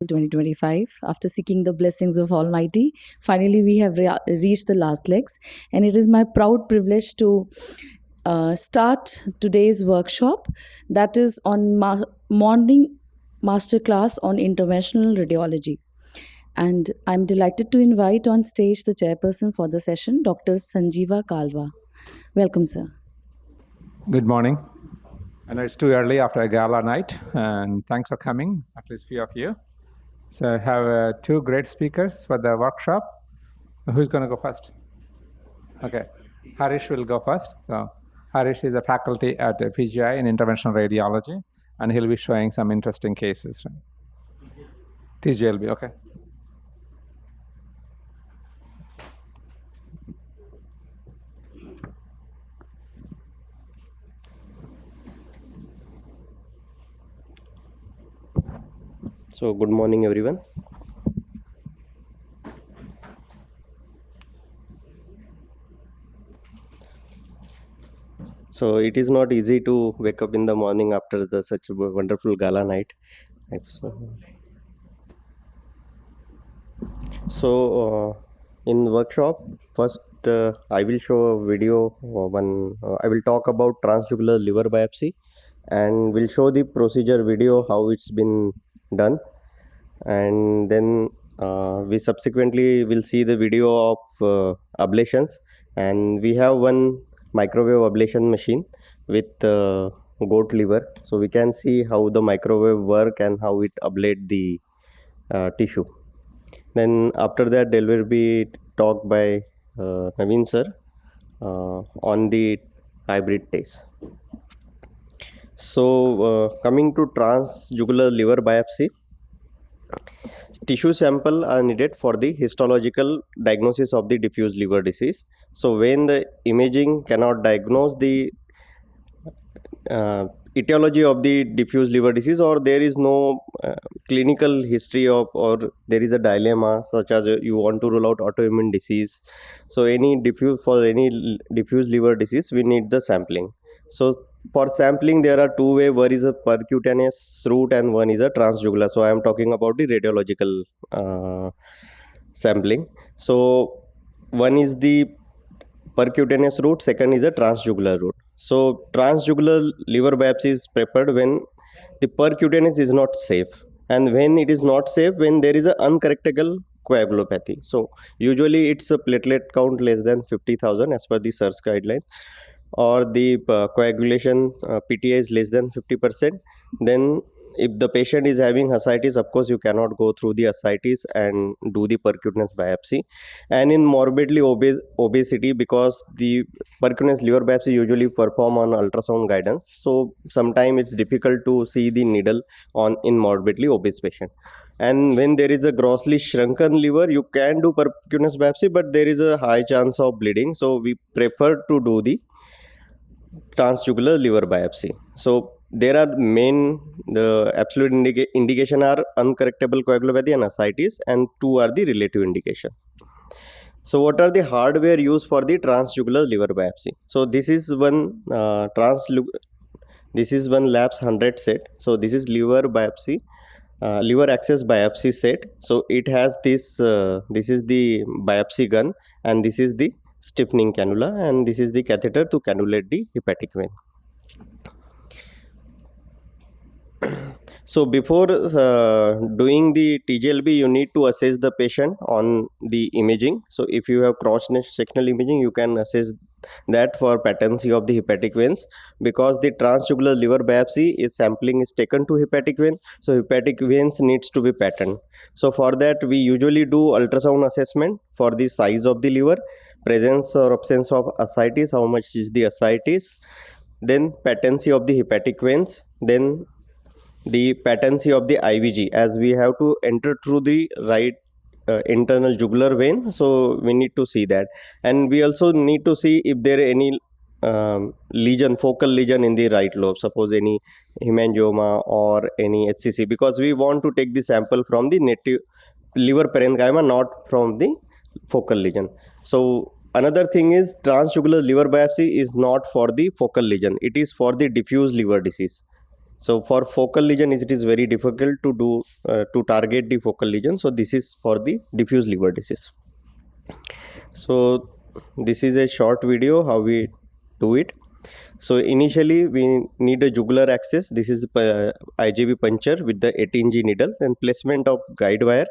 2025. After seeking the blessings of Almighty, finally we have reached the last legs, and it is my proud privilege to start today's workshop that is on morning masterclass on interventional radiology. And I'm delighted to invite on stage the chairperson for the session, Dr. Sanjeeva Kalwa. Welcome, sir. Good morning. I know it's too early after a gala night, and thanks for coming, at least few of you. So I have two great speakers for the workshop. Who's going to go first? Okay, Harish will go first. So Harish is a faculty at PGI in Interventional Radiology, and he'll be showing some interesting cases. TJLB, okay. So good morning everyone. So it is not easy to wake up in the morning after such a wonderful gala night. So in workshop, first I will show a video. I will talk about transjugular liver biopsy, and will show the procedure video how it's been done, and then we subsequently will see the video of ablations, and we have one microwave ablation machine with goat liver, so we can see how the microwave work and how it ablate the tissue. Then after that there will be talk by Naveen sir on the hybrid test. So coming to transjugular liver biopsy, tissue sample are needed for the histological diagnosis of the diffuse liver disease. So when the imaging cannot diagnose the etiology of the diffuse liver disease, or there is no clinical history of, or there is a dilemma such as you want to rule out autoimmune disease, so any diffuse liver disease we need the sampling. So for sampling there are two ways. One is a percutaneous route and one is a transjugular. So I am talking about the radiological sampling. So one is the percutaneous route, second is a transjugular route. So transjugular liver biopsy is prepared when the percutaneous is not safe, and when it is not safe, when there is an uncorrectable coagulopathy. So usually it's a platelet count less than 50,000 as per the SIRS guideline, or the coagulation PTA is less than 50%. Then if the patient is having ascites, of course you cannot go through the ascites and do the percutaneous biopsy. And in morbidly obesity, because the percutaneous liver biopsy usually perform on ultrasound guidance, so sometimes it's difficult to see the needle in morbidly obese patient. And when there is a grossly shrunken liver, you can do percutaneous biopsy, but there is a high chance of bleeding, so we prefer to do the transjugular liver biopsy. So there are the absolute indication are uncorrectable coagulopathy and ascites, and two are the relative indication. So what are the hardware used for the transjugular liver biopsy? So this is one labs 100 set. So this is liver biopsy, liver access biopsy set. So it has this is the biopsy gun, and this is the stiffening cannula, and this is the catheter to cannulate the hepatic vein. So before doing the TJLB, you need to assess the patient on the imaging. So if you have cross-sectional imaging, you can assess that for patency of the hepatic veins, because the transjugular liver biopsy sampling is taken to hepatic vein, so hepatic veins needs to be patterned. So for that we usually do ultrasound assessment for the size of the liver, presence or absence of ascites, how much is the ascites, then patency of the hepatic veins, then the patency of the IVG, as we have to enter through the right internal jugular vein, so we need to see that. And we also need to see if there are any lesion, focal lesion in the right lobe, suppose any hemangioma or any HCC, because we want to take the sample from the native liver parenchyma, not from the focal lesion. So another thing is, transjugular liver biopsy is not for the focal lesion, it is for the diffuse liver disease. So for focal lesion, it is very difficult to do to target the focal lesion. So this is for the diffuse liver disease. So this is a short video how we do it. So initially we need a jugular access. This is the IJV puncture with the 18G needle, then placement of guide wire,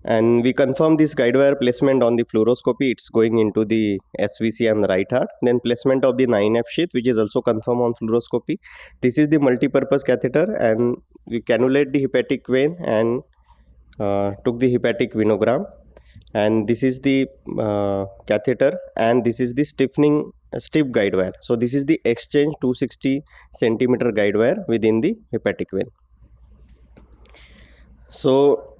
and we confirm this guide wire placement on the fluoroscopy. It's going into the SVC and the right heart. Then placement of the 9F sheath, which is also confirmed on fluoroscopy. This is the multi-purpose catheter, and we cannulate the hepatic vein and took the hepatic venogram. And this is the catheter, and this is the stiff guide wire. So this is the exchange 260 centimeter guide wire within the hepatic vein. So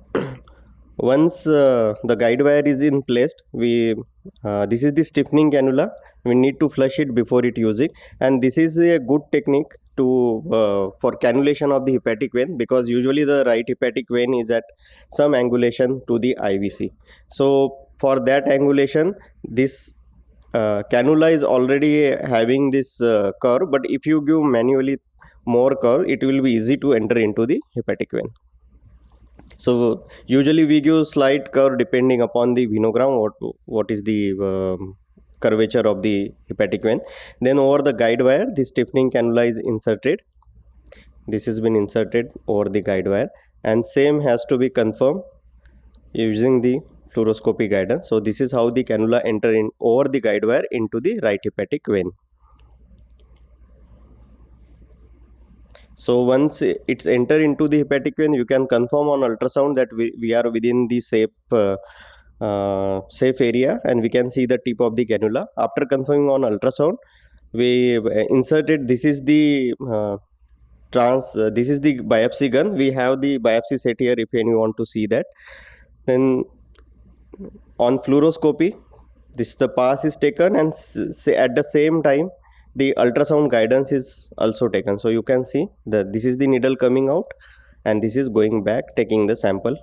once the guide wire is in place, we this is the stiffening cannula. We need to flush it before it using, and this is a good technique to for cannulation of the hepatic vein, because usually the right hepatic vein is at some angulation to the IVC. So for that angulation, this cannula is already having this curve, but if you give manually more curve, it will be easy to enter into the hepatic vein. So usually we give slight curve depending upon the venogram, what is the curvature of the hepatic vein. Then over the guide wire, the stiffening cannula is inserted. This has been inserted over the guide wire, and same has to be confirmed using the fluoroscopy guidance. So this is how the cannula enter in over the guide wire into the right hepatic vein. So once it's enter into the hepatic vein, you can confirm on ultrasound that we are within the safe area, and we can see the tip of the cannula. After confirming on ultrasound, we inserted, this is the this is the biopsy gun. We have the biopsy set here if anyone want to see that. Then on fluoroscopy, this the pass is taken, and at the same time the ultrasound guidance is also taken. So you can see that this is the needle coming out, and this is going back taking the sample,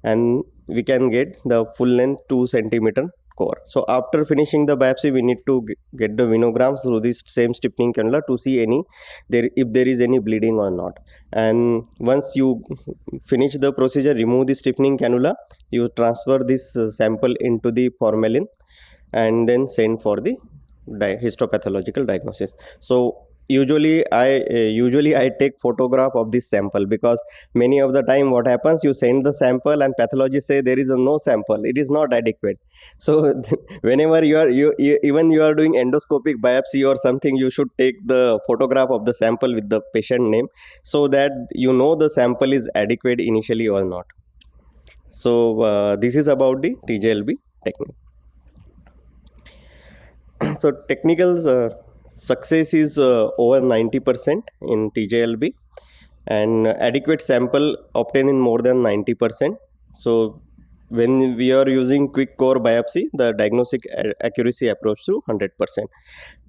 and we can get the full length 2 centimeter core. So after finishing the biopsy, we need to get the venograms through this same stiffening cannula to see if there is any bleeding or not. And once you finish the procedure, remove the stiffening cannula, you transfer this sample into the formalin, and then send for the histopathological diagnosis. So usually I take photograph of this sample, because many of the time what happens, you send the sample and pathologists say there is no sample, it is not adequate. So whenever you are doing endoscopic biopsy or something, you should take the photograph of the sample with the patient name, so that you know the sample is adequate initially or not. So this is about the TJLB technique. So technical success is over 90% in TJLB, and adequate sample obtained in more than 90%. So when we are using quick core biopsy, the diagnostic accuracy approach to 100%.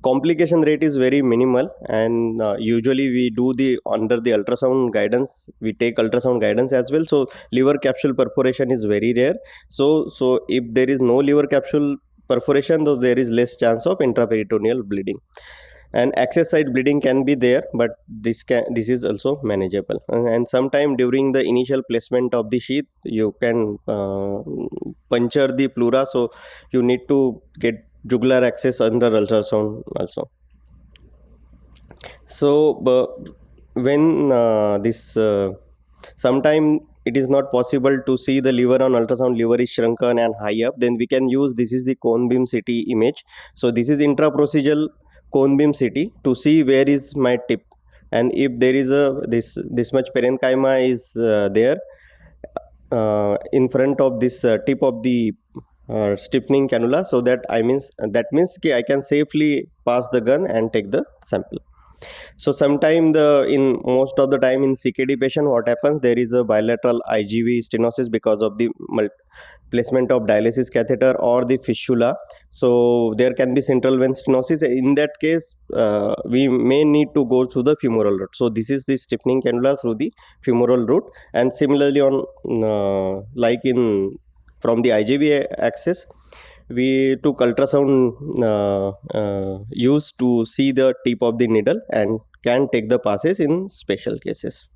Complication rate is very minimal, and usually we do under the ultrasound guidance, we take ultrasound guidance as well. So liver capsule perforation is very rare. So if there is no liver capsule perforation, though, there is less chance of intraperitoneal bleeding, and access site bleeding can be there, but this is also manageable. And sometime during the initial placement of the sheath, you can puncture the pleura, so you need to get jugular access under ultrasound also. So when sometime it is not possible to see the liver on ultrasound, liver is shrunken and high up, then we can use, this is the cone beam CT image. So this is intraprocedural cone beam CT to see where is my tip, and if there is this much parenchyma is there in front of this tip of the stiffening cannula, so that means I can safely pass the gun and take the sample. So sometime in most of the time in CKD patient, what happens, there is a bilateral IGV stenosis because of the placement of dialysis catheter or the fistula. So there can be central vein stenosis. In that case, we may need to go through the femoral route. So this is the stiffening cannula through the femoral route. And similarly on from the IGV axis, we took ultrasound used to see the tip of the needle and can take the passes in special cases.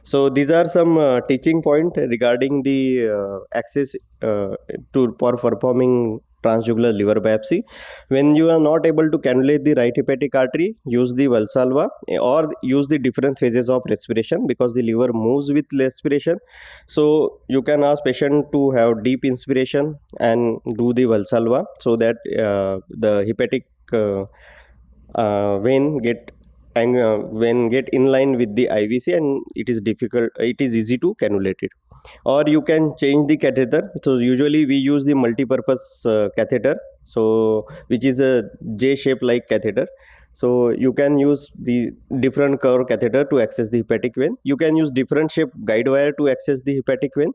So these are some teaching point regarding the access for performing transjugular liver biopsy. When you are not able to cannulate the right hepatic artery, use the Valsalva or use the different phases of respiration, because the liver moves with respiration. So you can ask patient to have deep inspiration and do the Valsalva, so that the hepatic vein get when get in line with the IVC, and it is easy to cannulate it. Or you can change the catheter. So usually we use the multi-purpose catheter, so which is a J shape like catheter. So you can use the different curve catheter to access the hepatic vein. You can use different shape guide wire to access the hepatic vein.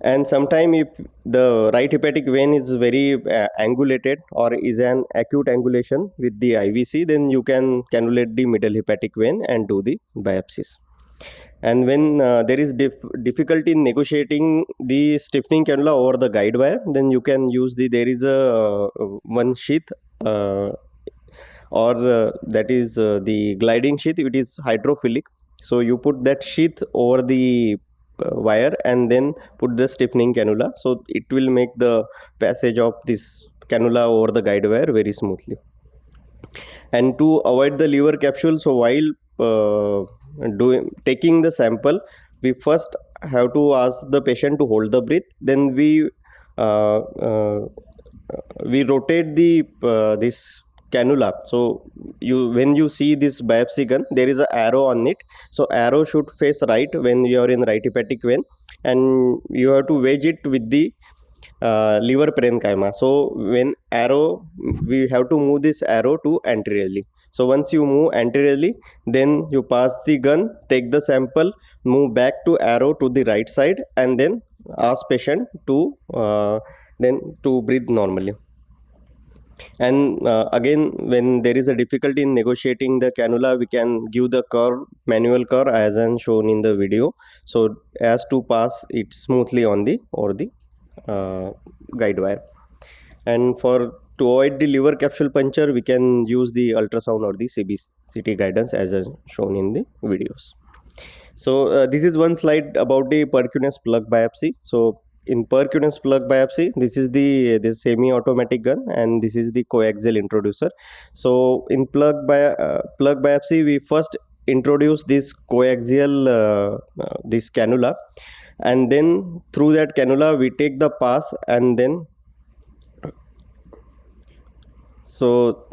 And sometime if the right hepatic vein is very angulated or is an acute angulation with the IVC, then you can cannulate the middle hepatic vein and do the biopsies. And when there is difficulty in negotiating the stiffening cannula over the guide wire, then you can use there is a one sheath or that is the gliding sheath. It is hydrophilic, so you put that sheath over the wire and then put the stiffening cannula, so it will make the passage of this cannula over the guide wire very smoothly. And to avoid the liver capsule, so while taking the sample, we first have to ask the patient to hold the breath. Then uh, uh, we rotate the this cannula. So when you see this biopsy gun, there is an arrow on it. So arrow should face right when you are in right hepatic vein, and you have to wedge it with the liver parenchyma. So when arrow, we have to move this arrow to anteriorly. So once you move anteriorly, then you pass the gun, take the sample, move back to arrow to the right side, and then ask patient to breathe normally. And again, when there is a difficulty in negotiating the cannula, we can give the curve, manual curve, as shown in the video, so as to pass it smoothly on the guide wire. And to avoid the liver capsule puncture, we can use the ultrasound or the CBCT guidance as shown in the videos. So this is one slide about the percutaneous plug biopsy. So in percutaneous plug biopsy, this is the semi-automatic gun, and this is the coaxial introducer. So in plug biopsy, we first introduce this coaxial this cannula, and then through that cannula we take the pass, and then so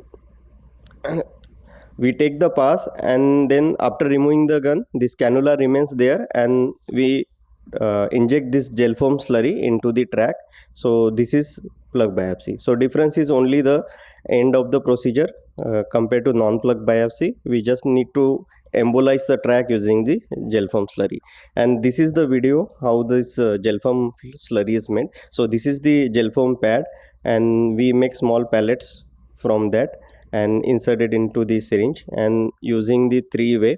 we take the pass, and then after removing the gun, this cannula remains there, and we inject this gel foam slurry into the track. So this is plug biopsy. So difference is only the end of the procedure compared to non-plug biopsy. We just need to embolize the track using the gel foam slurry. And this is the video how this gel foam slurry is made. So this is the gel foam pad, and we make small pellets from that and insert it into the syringe, and using the 3-way,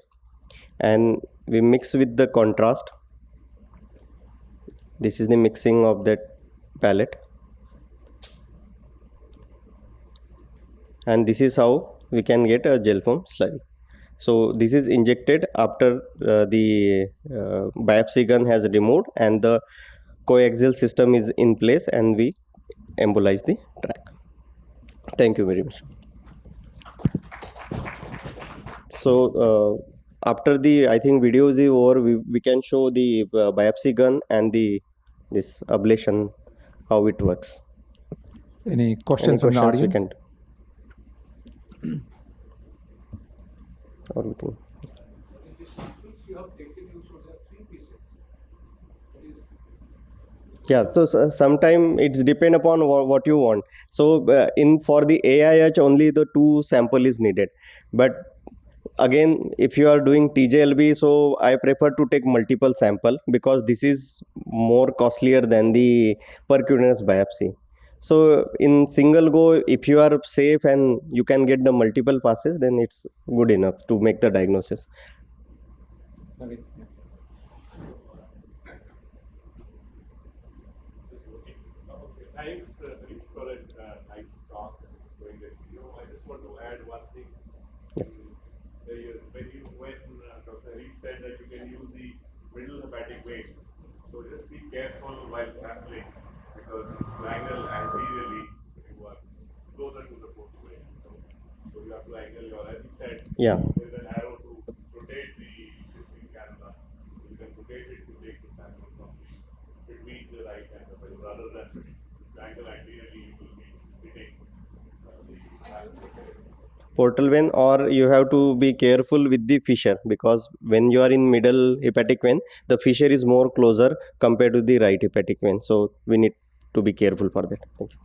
and we mix with the contrast. This is the mixing of that pellet, and this is how we can get a gel foam slurry. So this is injected after the biopsy gun has removed and the coaxial system is in place, and we embolize the track. Thank you very much. So after the, I think, video is over, we can show the biopsy gun and this ablation, how it works. Any questions from the audience? We can, or we can. Yeah, so sometime it's depend upon what you want. So for the AIH, only the 2 sample is needed, but again, if you are doing TJLB, so I prefer to take multiple sample, because this is more costlier than the percutaneous biopsy. So in single go, if you are safe and you can get the multiple passes, then it's good enough to make the diagnosis. Thanks, Harish, for a nice talk and showing that video. I just want to add one thing. When Dr. Harish said that you can use the middle hepatic vein, so just be careful while sampling because it's to angle anteriorly you are closer to the portal vein. So you have to angle your, as he said, Yeah. there is an arrow to rotate the shifting cannula. You can rotate it to take the sample from between the right and the middle rather than angle anteriorly you will be hitting the Portal vein, or you have to be careful with the fissure because when you are in middle hepatic vein, the fissure is more closer compared to the right hepatic vein. So we need to be careful for that. Thank you.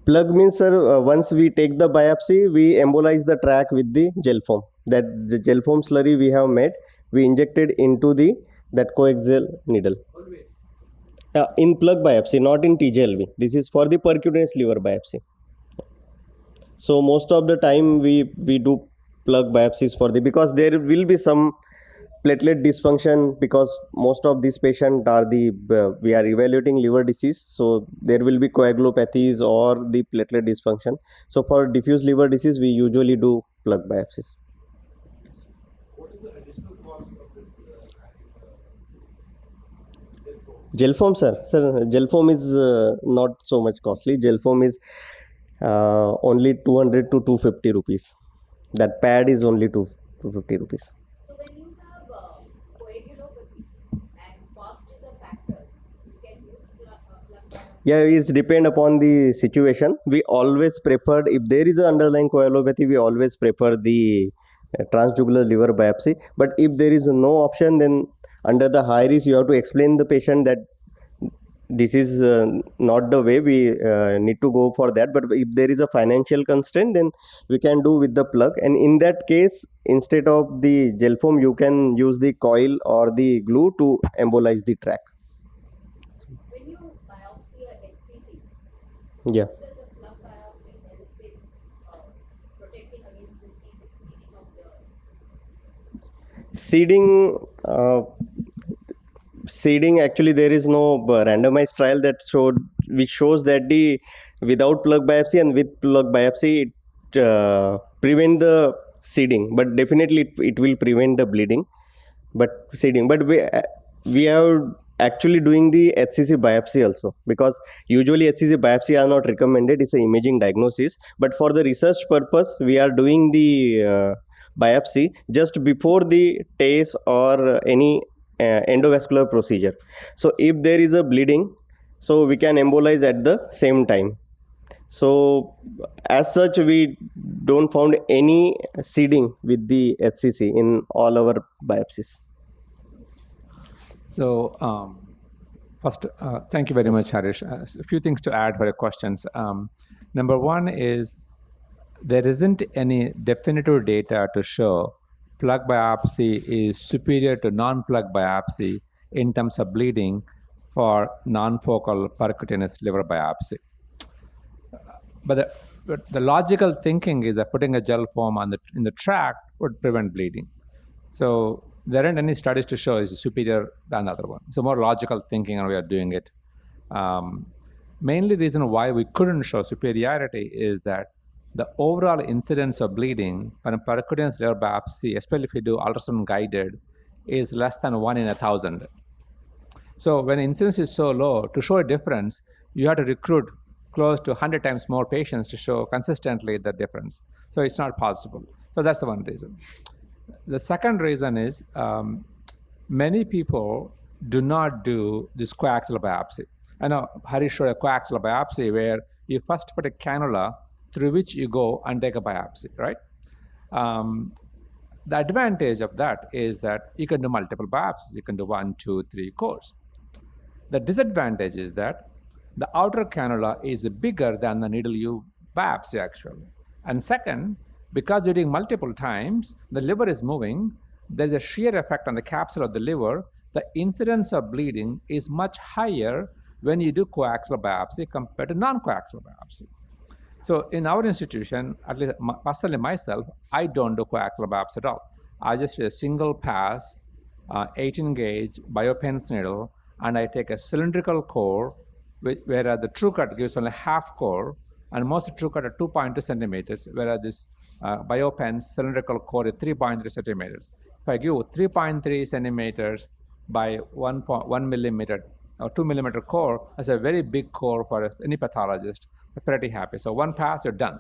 Plug means, sir, once we take the biopsy, we embolize the track with the gel foam. That the gel foam slurry we have made, we injected into the that coaxial needle. In plug biopsy, not in TGLV. This is for the percutaneous liver biopsy. So most of the time we do plug biopsies for the, because there will be some platelet dysfunction because most of these patients are the we are evaluating liver disease, so there will be coagulopathies or the platelet dysfunction. So for diffuse liver disease we usually do plug biopsies. What is the additional cost of this Gel foam, sir, gel foam is not so much costly. Gel foam is only 200 to 250 rupees. That pad is only 250 rupees. So when you have coagulopathy and cost is a factor, you can use plug biopsy. Yeah, it's depend upon the situation. We always preferred, if there is an underlying coagulopathy, we always prefer the transjugular liver biopsy. But if there is no option, then under the high risk, you have to explain the patient that this is not the way we need to go for that. But if there is a financial constraint, then we can do with the plug. And in that case, instead of the gel foam, you can use the coil or the glue to embolize the track. When you biopsy a HCC, Yeah. does the plug biopsy help in protecting against the seeding of the Seeding, seeding, actually there is no randomized trial that showed, which shows that the without plug biopsy and with plug biopsy it prevent the seeding, but definitely it will prevent the bleeding, but seeding. But we are actually doing the HCC biopsy also, because usually HCC biopsy are not recommended. It's an imaging diagnosis, but for the research purpose we are doing the biopsy just before the TACE or any endovascular procedure. So if there is a bleeding, so we can embolize at the same time. So as such, we don't found any seeding with the HCC in all our biopsies. So first, thank you very much, Harish. A few things to add for your questions. Number one is there isn't any definitive data to show plug biopsy is superior to non-plug biopsy in terms of bleeding for non-focal percutaneous liver biopsy. But the logical thinking is that putting a gel foam in the tract would prevent bleeding. So there aren't any studies to show it's superior than the other one. It's a more logical thinking and we are doing it. Mainly reason why we couldn't show superiority is that the overall incidence of bleeding on a percutaneous liver biopsy, especially if you do ultrasound guided, is less than 1 in 1,000. So when incidence is so low, to show a difference, you have to recruit close to 100 times more patients to show consistently the difference. So it's not possible. So that's the one reason. The second reason is many people do not do this coaxial biopsy. I know Harish showed a coaxial biopsy where you first put a cannula through which you go and take a biopsy, right? The advantage of that is that you can do multiple biopsies. You can do 1, 2, 3 cores. The disadvantage is that the outer cannula is bigger than the needle you biopsy actually. And second, because you're doing multiple times, the liver is moving, there's a shear effect on the capsule of the liver. The incidence of bleeding is much higher when you do coaxial biopsy compared to non-coaxial biopsy. So in our institution, at least personally myself, I don't do coaxial biopsy at all. I just do a single pass 18 gauge biopens needle, and I take a cylindrical core, whereas the true cut gives only half core, and most true cut are 2.2 centimeters, whereas this biopen cylindrical core is 3.3 centimeters. If I give 3.3 centimeters by 1 millimeter or 2 millimeter core, that's a very big core for any pathologist. They're pretty happy. So one pass, you're done.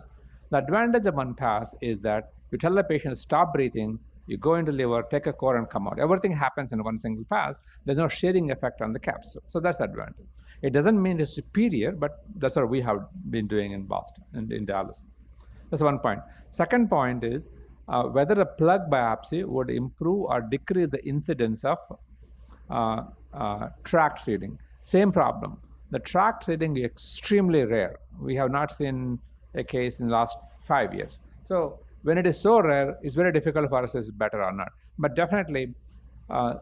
The advantage of one pass is that you tell the patient to stop breathing, you go into liver, take a core, and come out. Everything happens in one single pass. There's no shearing effect on the capsule. So that's the advantage. It doesn't mean it's superior, but that's what we have been doing in Boston and in Dallas. That's one point. Second point is whether a plug biopsy would improve or decrease the incidence of tract seeding. Same problem. The tract seeding is extremely rare. We have not seen a case in the last 5 years. So when it is so rare, it's very difficult for us to say it's better or not. But definitely,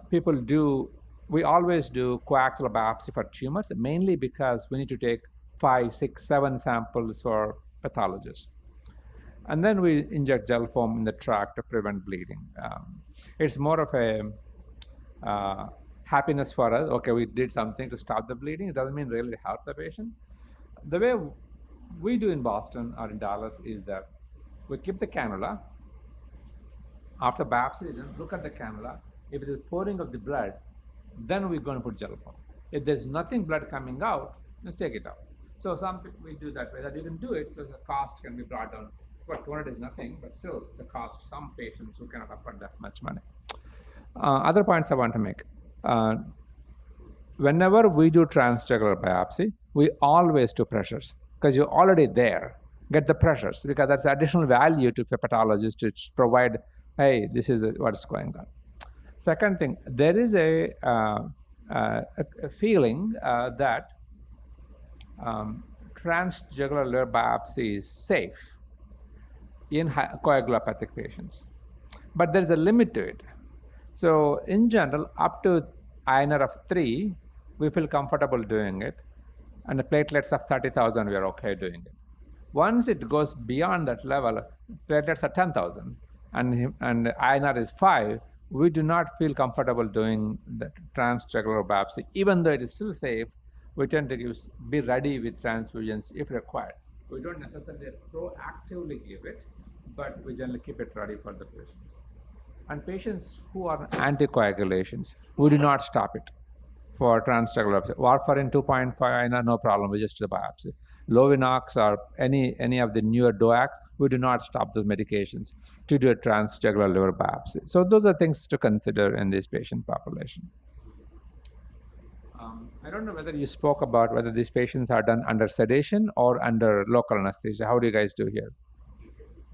people do, we always do coaxial biopsy for tumors, mainly because we need to take 5, 6, 7 samples for pathologists. And then we inject gel foam in the tract to prevent bleeding. It's more of a happiness for us. Okay, we did something to stop the bleeding. It doesn't mean really help the patient. The way we do in Boston or in Dallas is that we keep the cannula. After biopsy, then look at the cannula. If it is pouring of the blood, then we're going to put gel foam. If there's nothing blood coming out, let's take it out. So some people we do that way. That you can do it, so the cost can be brought down. But 200 is nothing, but still it's a cost to some patients who cannot afford that much money. Other points I want to make. Whenever we do transjugular biopsy, we always do pressures because you're already there. Get the pressures because that's additional value to the pathologist to provide, hey, this is what's going on. Second thing, there is a feeling that transjugular liver biopsy is safe in coagulopathic patients, but there's a limit to it. So in general, up to INR of 3, we feel comfortable doing it, and the platelets of 30,000, we are okay doing it. Once it goes beyond that level, platelets are 10,000, and INR is 5, we do not feel comfortable doing the transjugular biopsy. Even though it is still safe, we tend to be ready with transfusions if required. We don't necessarily proactively give it, but we generally keep it ready for the patient. And patients who are anticoagulations, we do not stop it for transjugular biopsy. Warfarin 2.5 INR, no problem, we just do the biopsy. Lovinox or any of the newer DOACs, we do not stop those medications to do a transjugular liver biopsy. So those are things to consider in this patient population. I don't know whether you spoke about whether these patients are done under sedation or under local anesthesia. How do you guys do here?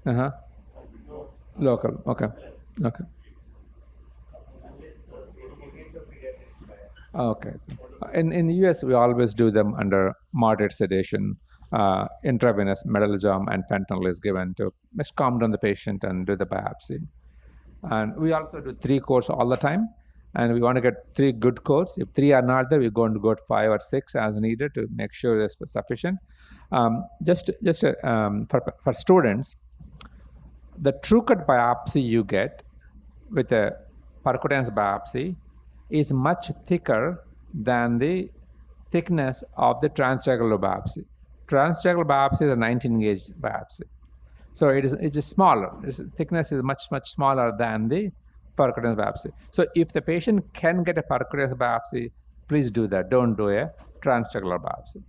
Uh-huh. Local, okay. Okay. Okay. In US, we always do them under moderate sedation. Intravenous medelogram and fentanyl is given to just calm down the patient and do the biopsy. And we also do 3 cores all the time. And we want to get 3 good cores. If 3 are not there, we're going to go to 5 or 6 as needed to make sure there's sufficient. For students, the true cut biopsy you get with a percutaneous biopsy is much thicker than the thickness of the transjugular biopsy. Transjugular biopsy is a 19 gauge biopsy. So it is smaller. Its thickness is much smaller than the percutaneous biopsy. So if the patient can get a percutaneous biopsy, please do that. Don't do a transjugular biopsy.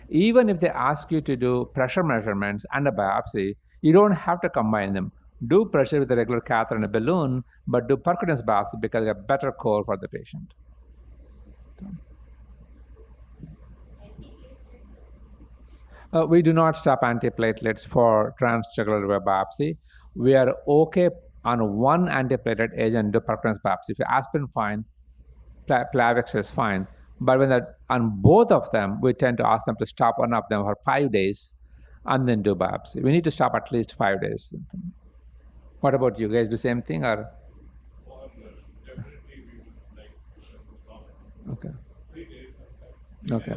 Even if they ask you to do pressure measurements and a biopsy, you don't have to combine them. Do pressure with a regular catheter and a balloon, but do percutaneous biopsy because you have better core for the patient. We do not stop antiplatelets for transjugular liver biopsy. We are okay on one antiplatelet agent, do percutaneous biopsy. If aspirin, fine. Plavix is fine. But when on both of them, we tend to ask them to stop one of them for 5 days and then do biopsy. We need to stop at least 5 days. What about you guys? Do the same thing or? Definitely we would like to stop it. Okay. 3 days. Okay.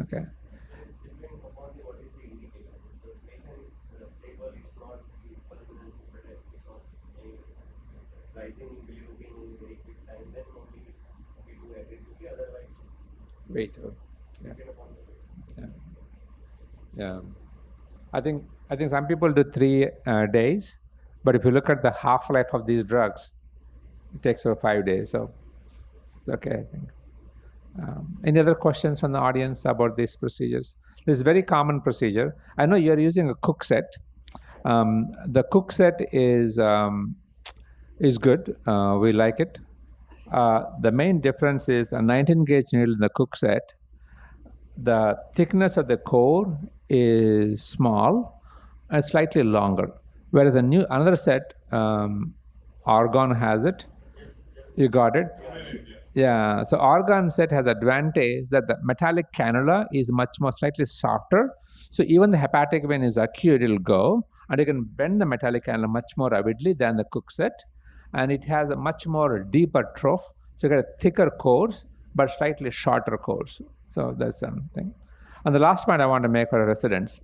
Okay. Wait. Yeah. Yeah. Yeah. I think some people do 3 days, but if you look at the half-life of these drugs, it takes over 5 days. So it's okay, I think. Any other questions from the audience about these procedures? This is a very common procedure. I know you're using a Cook set. The Cook set is good. We like it. The main difference is a 19-gauge needle in the Cook set. The thickness of the core is small and slightly longer, whereas another set, Argon has it. You got it? Yeah. So Argon set has advantage that the metallic cannula is much more slightly softer. So even the hepatic vein is acute, it'll go, and you can bend the metallic cannula much more avidly than the Cook set, and it has a much more deeper trough. So you get a thicker cores, but slightly shorter cores. So that's something. And the last point I want to make for our residents,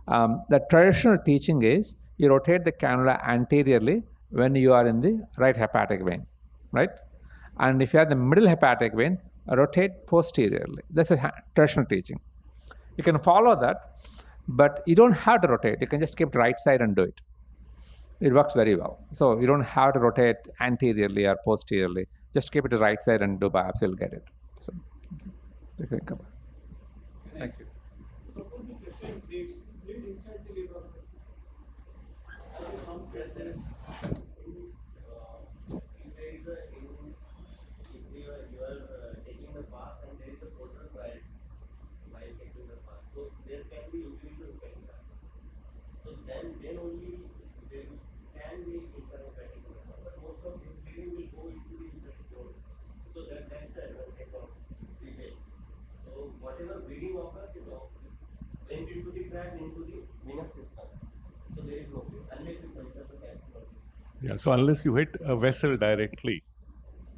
the traditional teaching is you rotate the cannula anteriorly when you are in the right hepatic vein, right? And if you have the middle hepatic vein, rotate posteriorly. That's a traditional teaching. You can follow that, but you don't have to rotate. You can just keep it right side and do it. It works very well. So you don't have to rotate anteriorly or posteriorly. Just keep it to right side and do biopsy, you'll get it. So think about it. Thank you. Suppose the patient bleed inside the liver. So in some cases, if there is if you are taking the bath and there is a portal while taking the bath, so there can be injury to the So then only there can be interhepatic trauma, but most of this bleeding will go into the hepatic node. So that's the advantage of bleeding. So whatever bleeding occurs is went into the crack into the venous system. So there is no bleed unless you culture the calcium. Yeah, so unless you hit a vessel directly,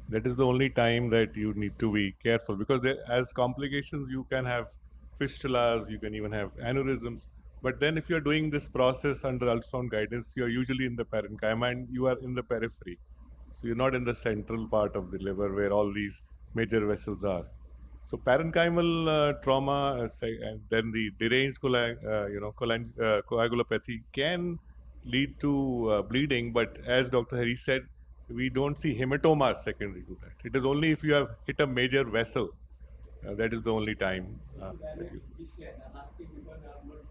that is the only time that you need to be careful, because there, as complications, you can have fistulas, you can even have aneurysms. But then if you're doing this process under ultrasound guidance, you're usually in the parenchyma and you are in the periphery. So you're not in the central part of the liver where all these major vessels are. So parenchymal trauma, and then the deranged coagulopathy can lead to bleeding. But as Dr. Hari said, we don't see hematomas secondary to that. It is only if you have hit a major vessel, that is the only time that you. I'm asking because I'm not.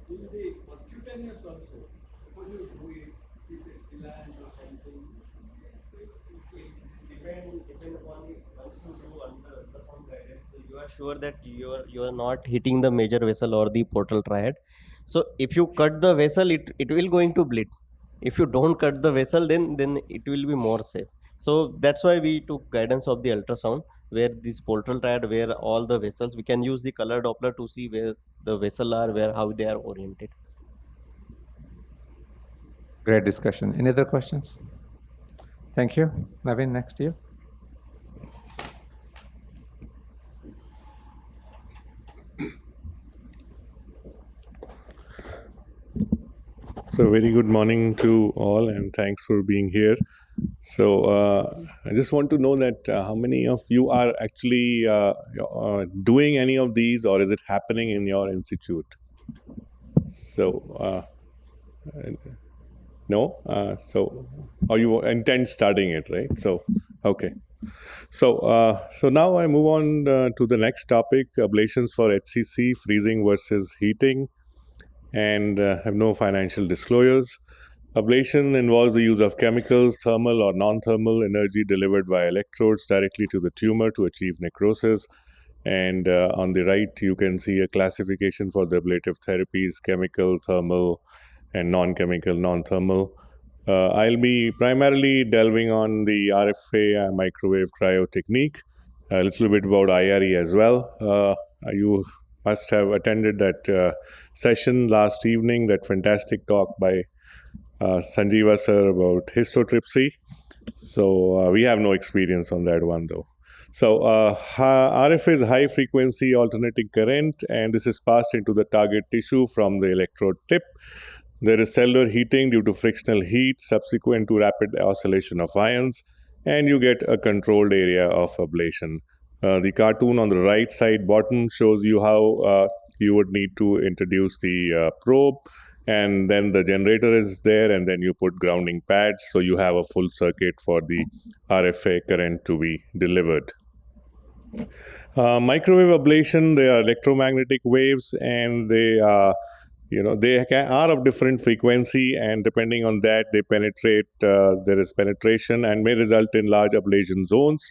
In the percutaneous also, suppose you do it with a saline or something, it depend upon the once you do under ultrasound guidance, so You are sure that you are not hitting the major vessel or the portal triad. So if you cut the vessel, it will going to bleed. If you don't cut the vessel, then it will be more safe. So that's why we took guidance of the ultrasound, where this portal triad, where all the vessels, we can use the color Doppler to see where the vessel are, where how they are oriented. Great discussion. Any other questions? Thank you. Naveen, next to you. So very good morning to all, and thanks for being here. So I just want to know that how many of you are actually doing any of these, or is it happening in your institute? So no. So or you intend starting it, right? So okay. So now I move on to the next topic: ablations for HCC, freezing versus heating, and have no financial disclosures. Ablation involves the use of chemicals, thermal or non-thermal energy delivered by electrodes directly to the tumor to achieve necrosis. And on the right, you can see a classification for the ablative therapies: chemical, thermal, and non-chemical, non-thermal. I'll be primarily delving on the RFA microwave cryo technique, a little bit about IRE as well. You must have attended that session last evening, that fantastic talk by Sanjeeva sir about histotripsy. So we have no experience on that one though. So RF is high frequency alternating current, and this is passed into the target tissue from the electrode tip. There is cellular heating due to frictional heat subsequent to rapid oscillation of ions, and you get a controlled area of ablation. The cartoon on the right side bottom shows you how you would need to introduce the probe, and then the generator is there, and then you put grounding pads, so you have a full circuit for the RFA current to be delivered. Microwave ablation, they are electromagnetic waves, and they are of different frequency, and depending on that, they penetrate. There is penetration and may result in large ablation zones.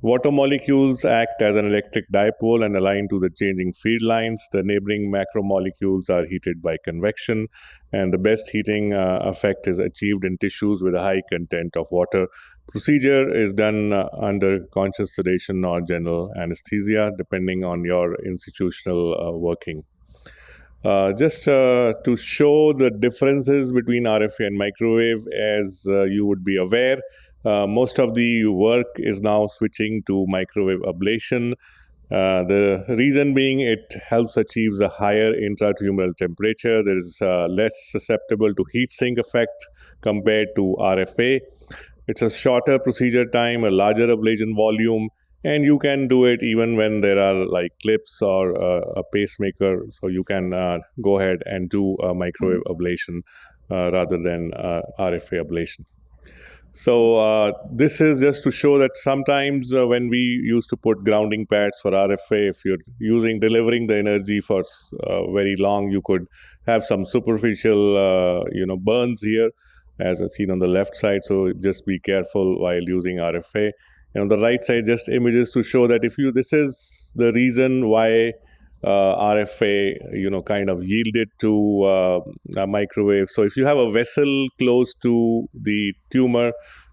Water molecules act as an electric dipole and align to the changing field lines. The neighboring macromolecules are heated by convection, and the best heating effect is achieved in tissues with a high content of water. Procedure is done under conscious sedation or general anesthesia, depending on your institutional working. Just to show the differences between RFA and microwave, as you would be aware, most of the work is now switching to microwave ablation. The reason being it helps achieve a higher intratumoral temperature. There is less susceptible to heat sink effect compared to RFA. It's a shorter procedure time, a larger ablation volume, and you can do it even when there are like clips or a pacemaker. So you can go ahead and do a microwave ablation rather than RFA ablation. So this is just to show that sometimes when we used to put grounding pads for RFA, if you're delivering the energy for very long, you could have some superficial burns here, as seen on the left side. So just be careful while using RFA. And on the right side, just images to show that this is the reason why RFA, kind of yielded to a microwave. So if you have a vessel close to the tumor,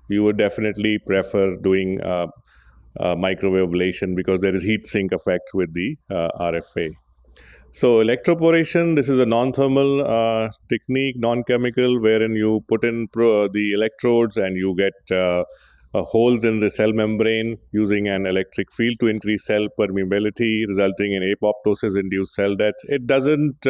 you would definitely prefer doing microwave ablation because there is heat sink effect with the RFA. So electroporation, this is a non-thermal technique, non-chemical, wherein you put in the electrodes and you get holes in the cell membrane using an electric field to increase cell permeability, resulting in apoptosis-induced cell death. It doesn't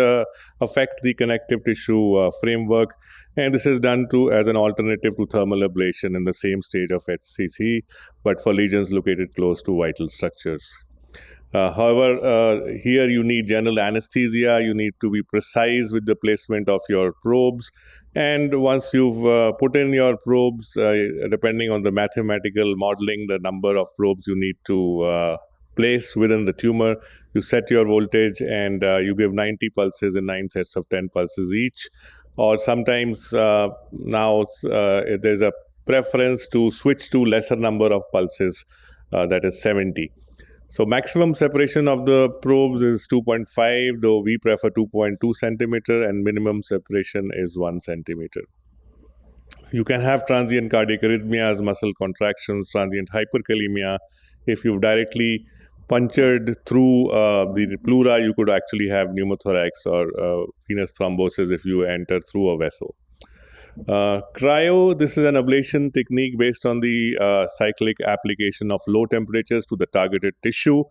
affect the connective tissue framework, and this is done as an alternative to thermal ablation in the same stage of HCC, but for lesions located close to vital structures. However, here you need general anesthesia. You need to be precise with the placement of your probes. And once you've put in your probes, depending on the mathematical modeling, the number of probes you need to place within the tumor, you set your voltage and you give 90 pulses in 9 sets of 10 pulses each. Or sometimes now there's a preference to switch to lesser number of pulses, that is 70. So maximum separation of the probes is 2.5, though we prefer 2.2 centimeter, and minimum separation is 1 centimeter. You can have transient cardiac arrhythmias, muscle contractions, transient hyperkalemia. If you've directly punctured through the pleura, you could actually have pneumothorax or venous thrombosis if you enter through a vessel. Cryo, this is an ablation technique based on the cyclic application of low temperatures to the targeted tissue.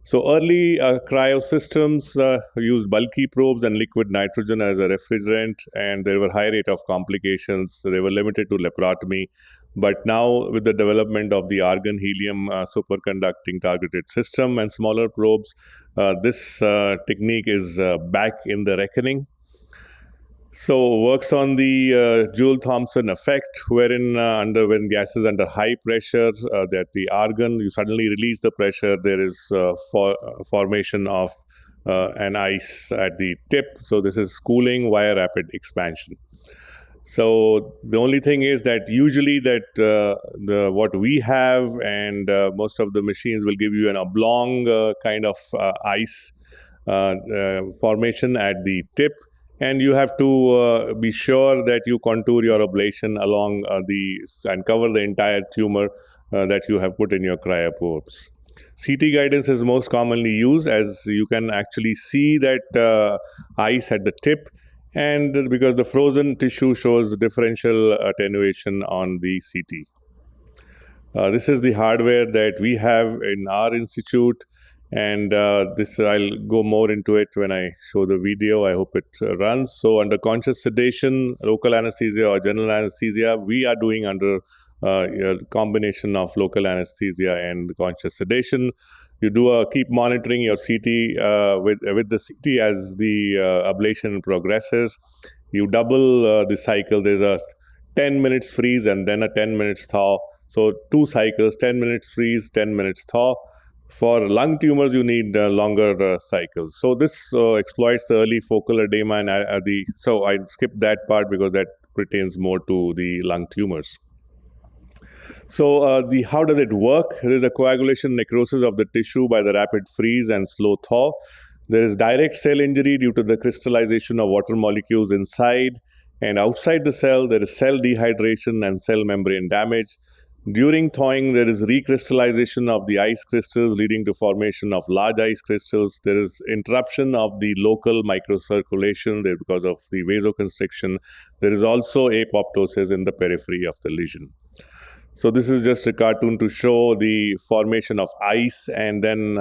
So early cryo systems used bulky probes and liquid nitrogen as a refrigerant, and there were high rate of complications. So they were limited to laparotomy. But now with the development of the argon-helium superconducting targeted system and smaller probes, this technique is back in the reckoning. So works on the Joule-Thomson effect, wherein when gas is under high pressure, that the argon, you suddenly release the pressure, there is formation of an ice at the tip. So this is cooling via rapid expansion. So the only thing is that usually that what we have and most of the machines will give you an oblong kind of ice formation at the tip. And you have to be sure that you contour your ablation along and cover the entire tumor that you have put in your cryopobes. CT guidance is most commonly used, as you can actually see that ice at the tip, and because the frozen tissue shows differential attenuation on the CT. This is the hardware that we have in our institute. And this I'll go more into it when I show the video. I hope it runs. So under conscious sedation, local anesthesia or general anesthesia, we are doing under a combination of local anesthesia and conscious sedation. You keep monitoring your CT with the CT as the ablation progresses. You double the cycle. There's a 10 minutes freeze and then a 10 minutes thaw. So 2 cycles, 10 minutes freeze, 10 minutes thaw. For lung tumors, you need longer cycles. So this exploits the early focal edema and so I skipped that part because that pertains more to the lung tumors. So how does it work? There is a coagulation necrosis of the tissue by the rapid freeze and slow thaw. There is direct cell injury due to the crystallization of water molecules inside and outside the cell. There is cell dehydration and cell membrane damage. During thawing, there is recrystallization of the ice crystals, leading to formation of large ice crystals. There is interruption of the local microcirculation because of the vasoconstriction. There is also apoptosis in the periphery of the lesion. So this is just a cartoon to show the formation of ice and then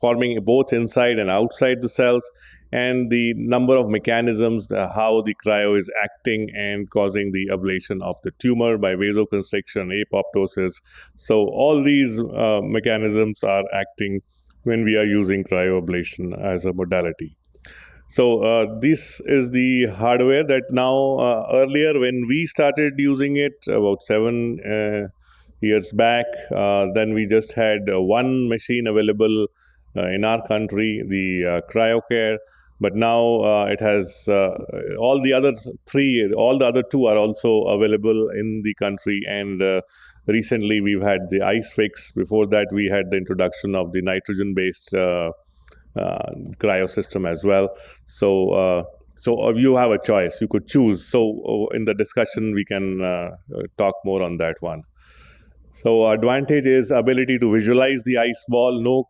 forming both inside and outside the cells, and the number of mechanisms, how the cryo is acting and causing the ablation of the tumor by vasoconstriction, apoptosis. So all these mechanisms are acting when we are using cryoablation as a modality. So this is the hardware that now earlier when we started using it about 7 years back, then we just had one machine available in our country, the CryoCare. But now it has all the other two are also available in the country. And recently we've had the IceFix. Before that, we had the introduction of the nitrogen-based cryo system as well. So you have a choice. You could choose. So in the discussion, we can talk more on that one. So advantage is ability to visualize the ice ball, no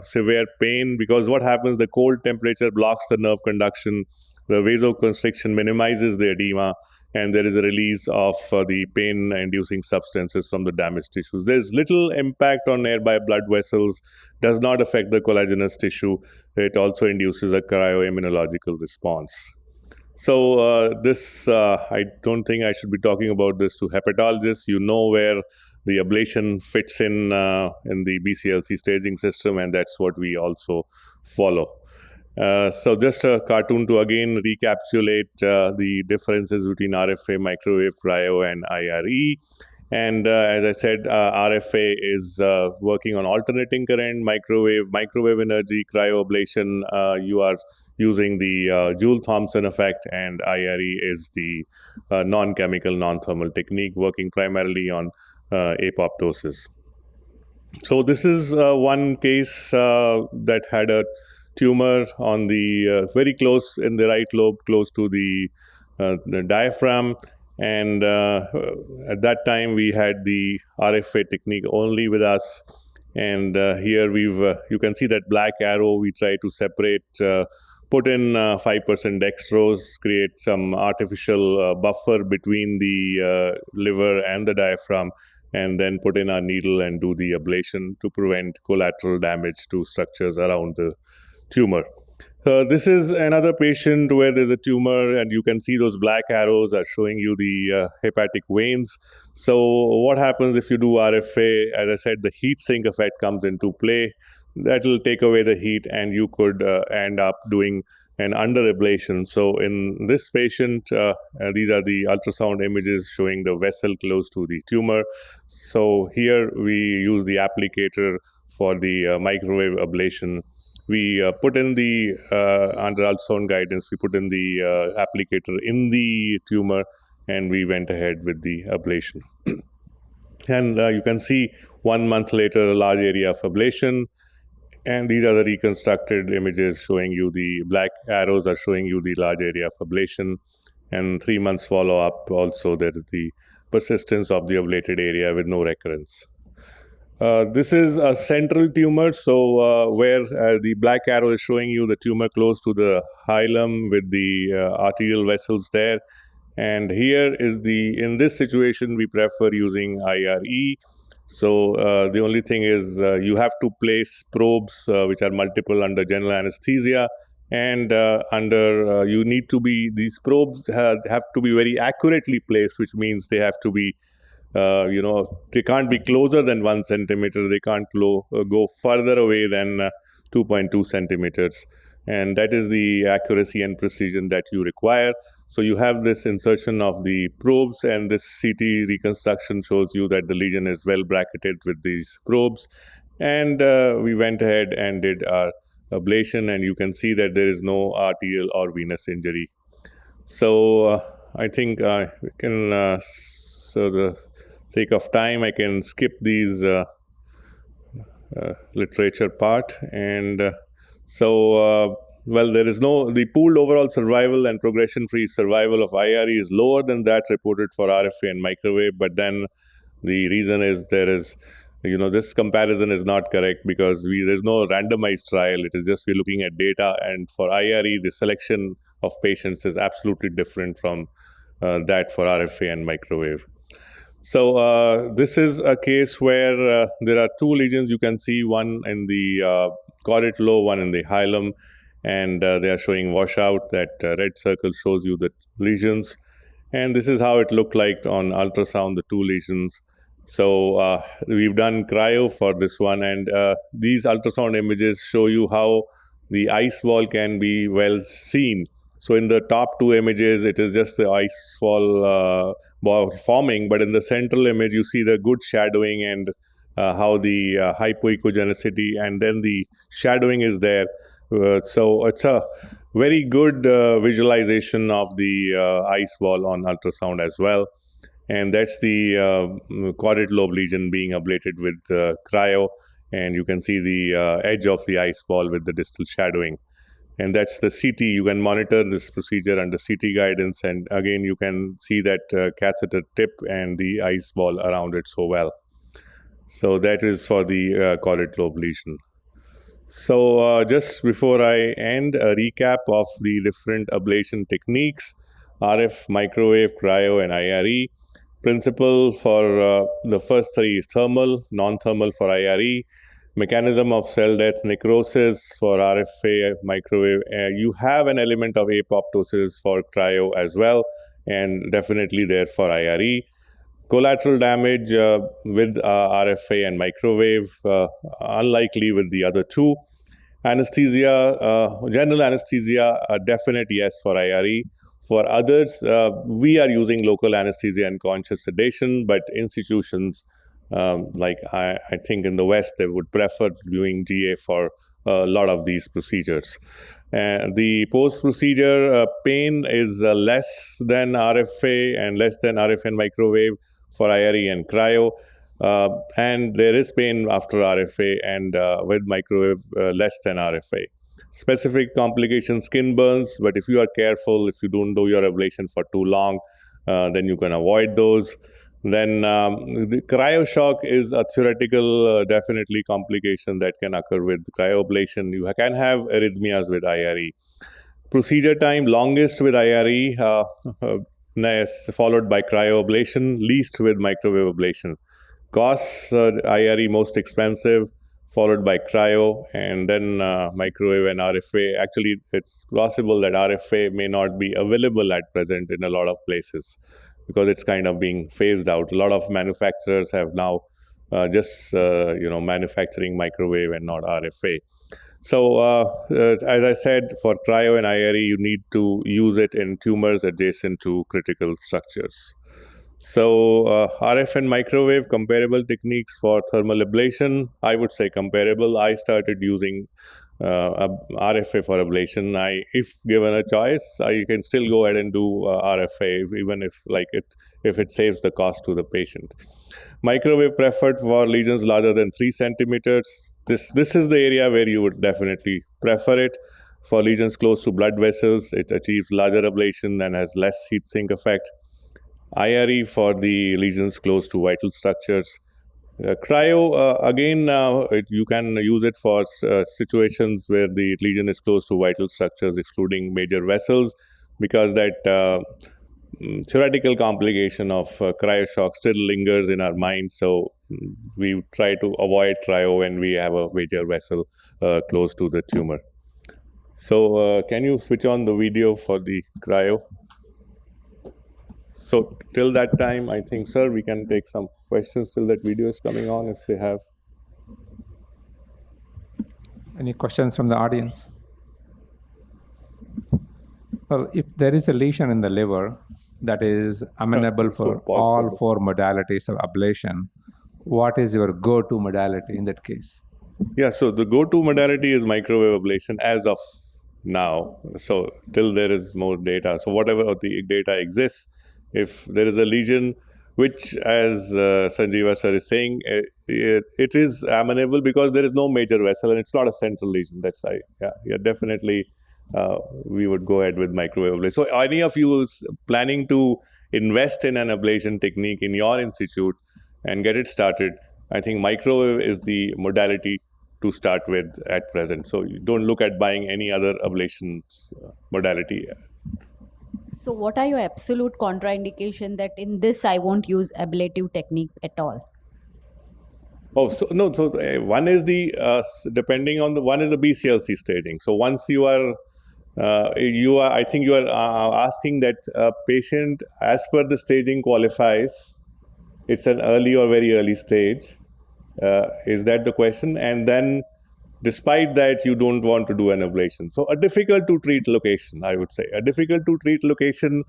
severe pain, because what happens, the cold temperature blocks the nerve conduction, the vasoconstriction minimizes the edema, and there is a release of the pain-inducing substances from the damaged tissues. There's little impact on nearby blood vessels, does not affect the collagenous tissue. It also induces a cryoimmunological response. So I don't think I should be talking about this to hepatologists. You know where the ablation fits in the BCLC staging system, and that's what we also follow. So just a cartoon to again recapitulate the differences between RFA, microwave, cryo, and IRE. And as I said, RFA is working on alternating current, microwave energy, cryoablation. You are using the Joule-Thomson effect, and IRE is the non-chemical, non-thermal technique working primarily on apoptosis. So this is one case that had a tumor on the very close in the right lobe, close to the diaphragm. And at that time, we had the RFA technique only with us. And here you can see that black arrow. We try to separate, put in 5% dextrose, create some artificial buffer between the liver and the diaphragm, and then put in our needle and do the ablation to prevent collateral damage to structures around the tumor. This is another patient where there's a tumor, and you can see those black arrows are showing you the hepatic veins. So what happens if you do RFA? As I said, the heat sink effect comes into play. That will take away the heat, and you could end up doing an under-ablation. So in this patient, these are the ultrasound images showing the vessel close to the tumor. So here we use the applicator for the microwave ablation. We put in the, under ultrasound guidance, we put in the applicator in the tumor, and we went ahead with the ablation. And you can see 1 month later, a large area of ablation. And these are the reconstructed images showing you the black arrows are showing you the large area of ablation. And 3 months follow-up, also there is the persistence of the ablated area with no recurrence. This is a central tumor, so where the black arrow is showing you the tumor close to the hilum with the arterial vessels there. And here is in this situation, we prefer using IRE. So the only thing is you have to place probes which are multiple under general anesthesia, and you need to be, these probes have to be very accurately placed, which means they have to be they can't be closer than 1 centimeter. They can't go further away than 2.2 centimeters. And that is the accuracy and precision that you require. So you have this insertion of the probes, and this CT reconstruction shows you that the lesion is well bracketed with these probes. And we went ahead and did our ablation, and you can see that there is no arterial or venous injury. So I think we can, so the sake of time, I can skip these literature part. And well, there is the pooled overall survival and progression-free survival of IRE is lower than that reported for RFA and microwave. But then the reason is this comparison is not correct because there's no randomized trial. It is just we're looking at data, and for IRE, the selection of patients is absolutely different from that for RFA and microwave. So this is a case where there are two lesions. You can see one in the choroid lobe, one in the hilum, and they are showing washout. That red circle shows you the lesions, and this is how it looked like on ultrasound, the two lesions. So we've done cryo for this one, and these ultrasound images show you how the ice wall can be well seen. So in the top two images, it is just the ice wall forming, but in the central image, you see the good shadowing and how the hypoechogenicity and then the shadowing is there. So it's a very good visualization of the ice wall on ultrasound as well. And that's the choroid lobe lesion being ablated with cryo, and you can see the edge of the ice wall with the distal shadowing. And that's the CT. You can monitor this procedure under CT guidance, and again you can see that catheter tip and the ice wall around it so well. So that is for the choroid lobe lesion. So just before I end, a recap of the different ablation techniques: RF, microwave, cryo, and IRE. Principle for the first three is thermal, non-thermal for IRE. Mechanism of cell death, necrosis for RFA, microwave. You have an element of apoptosis for cryo as well, and definitely there for IRE. Collateral damage with RFA and microwave, unlikely with the other two. Anesthesia, general anesthesia, definite yes for IRE. For others, we are using local anesthesia and conscious sedation, but institutions like I think in the West, they would prefer doing GA for a lot of these procedures. The post-procedure pain is less than RFA and less than RF and microwave for IRE and cryo. And there is pain after RFA, and with microwave less than RFA. Specific complications, skin burns, but if you are careful, if you don't do your ablation for too long, then you can avoid those. Then the cryoshock is a theoretical, definitely complication that can occur with cryoablation. You can have arrhythmias with IRE. Procedure time, longest with IRE, followed by cryoablation, least with microwave ablation. Costs, IRE most expensive, followed by cryo, and then microwave and RFA. Actually, it's possible that RFA may not be available at present in a lot of places because it's kind of being phased out. A lot of manufacturers have now just manufacturing microwave and not RFA. So as I said, for cryo and IRE, you need to use it in tumors adjacent to critical structures. So RF and microwave, comparable techniques for thermal ablation. I would say comparable. I started using RFA for ablation. If given a choice, I can still go ahead and do RFA, even if it saves the cost to the patient. Microwave preferred for lesions larger than 3 centimeters. This is the area where you would definitely prefer it. For lesions close to blood vessels, it achieves larger ablation and has less heat sink effect. IRE for the lesions close to vital structures. Cryo, again, you can use it for situations where the lesion is close to vital structures, excluding major vessels, because that theoretical complication of cryoshock still lingers in our mind. So we try to avoid cryo when we have a major vessel close to the tumor. So can you switch on the video for the cryo? So till that time, I think, sir, we can take some questions till that video is coming on, if they have. Any questions from the audience? Well, if there is a lesion in the liver that is amenable Let's go for pause all for the- 4 modalities of ablation, what is your go-to modality in that case? Yeah, so the go-to modality is microwave ablation as of now. So till there is more data. So whatever the data exists, if there is a lesion, which as Sanjeeva sir is saying, it is amenable because there is no major vessel and it's not a central lesion. That's definitely we would go ahead with microwave ablation. So any of you is planning to invest in an ablation technique in your institute and get it started, I think microwave is the modality to start with at present. So you don't look at buying any other ablation modality. So, what are your absolute contraindication that in this I won't use ablative technique at all? Oh, so no. So one is the depending on the one is the BCLC staging. So once you are, I think you are asking that a patient, as per the staging, qualifies. It's an early or very early stage. Is that the question? And then, despite that, you don't want to do an ablation. So a difficult to treat location, I would say. A difficult to treat location.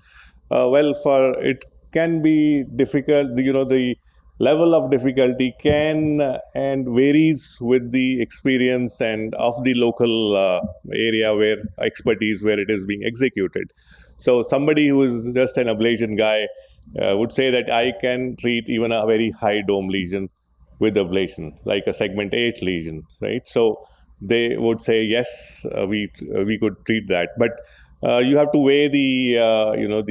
Well, for it can be difficult. The level of difficulty can and varies with the experience and of the local area where expertise where it is being executed. So somebody who is just an ablation guy would say that I can treat even a very high dome lesion with ablation, like a segment 8 lesion, right? So they would say yes, we could treat that, but you have to weigh the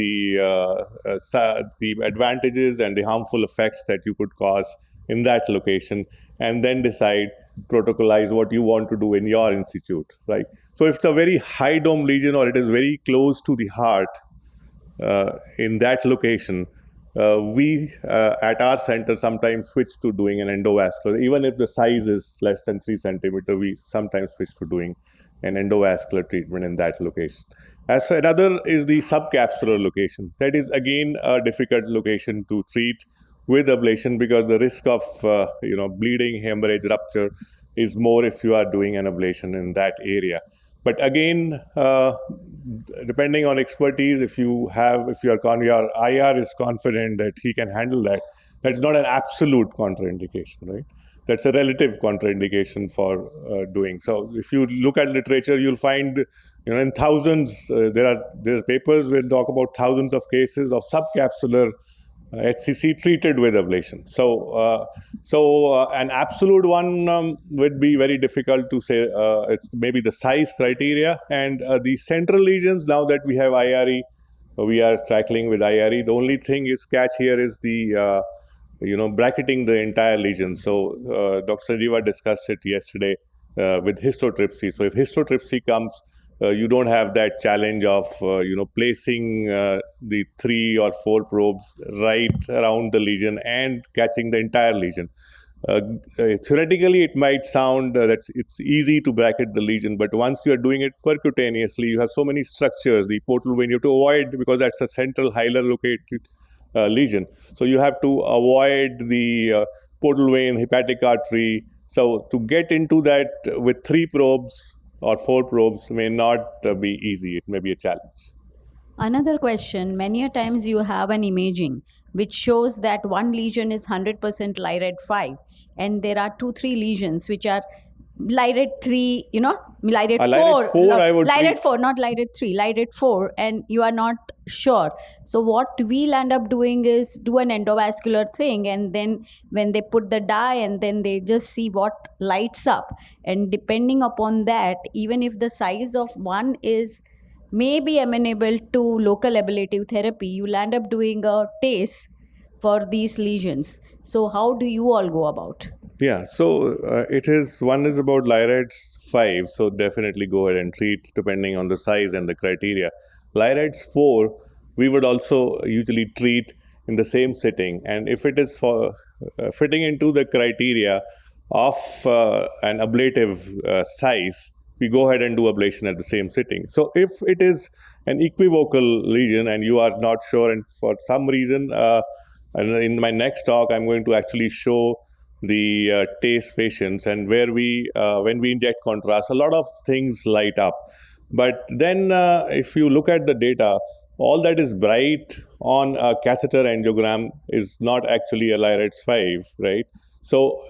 the advantages and the harmful effects that you could cause in that location, and then decide, protocolize what you want to do in your institute, right? So if it's a very high dome lesion or it is very close to the heart, in that location, we at our center sometimes switch to doing an endovascular. Even if the size is less than 3 centimeter, we sometimes switch to doing an endovascular treatment in that location. As for another is the subcapsular location. That is again a difficult location to treat with ablation because the risk of bleeding, hemorrhage, rupture is more if you are doing an ablation in that area. But again, depending on expertise, if your IR is confident that he can handle that, that's not an absolute contraindication, right? That's a relative contraindication for doing. So if you look at literature, you'll find, in thousands, there's papers will talk about thousands of cases of subcapsular HCC treated with ablation. So an absolute one would be very difficult to say. It's maybe the size criteria and the central lesions. Now that we have IRE, we are tackling with IRE. The only thing is catch here is the bracketing the entire lesion. So Dr. Sanjeeva discussed it yesterday with histotripsy. So if histotripsy comes, you don't have that challenge of placing the 3 or 4 probes right around the lesion and catching the entire lesion. Theoretically, it might sound that it's easy to bracket the lesion, but once you are doing it percutaneously, you have so many structures. The portal vein you have to avoid because that's a central hilar located lesion. So you have to avoid the portal vein, hepatic artery. So to get into that with 3 probes or 4 probes may not be easy. It may be a challenge. Another question, many a times you have an imaging which shows that one lesion is 100% Lyrate 5 and there are 2-3 lesions which are Lyrate 3, Lyrate 4. Lyrate 4, I would Lyrate treat. 4, not Lyrate 3, Lyrate 4, and you are not sure. So what we'll end up doing is do an endovascular thing, and then when they put the dye and then they just see what lights up. And depending upon that, even if the size of one is maybe amenable to local ablative therapy, you'll end up doing a TACE for these lesions. So how do you all go about? Yeah, so one is about Lyrates 5, so definitely go ahead and treat depending on the size and the criteria. Lyrates 4, we would also usually treat in the same sitting, and if it is for fitting into the criteria of an ablative size, we go ahead and do ablation at the same sitting. So if it is an equivocal lesion and you are not sure, and for some reason, and in my next talk, I'm going to actually show the TACE patients, and where when we inject contrast, a lot of things light up. But then if you look at the data, all that is bright on a catheter angiogram is not actually a LIRADS 5, right? So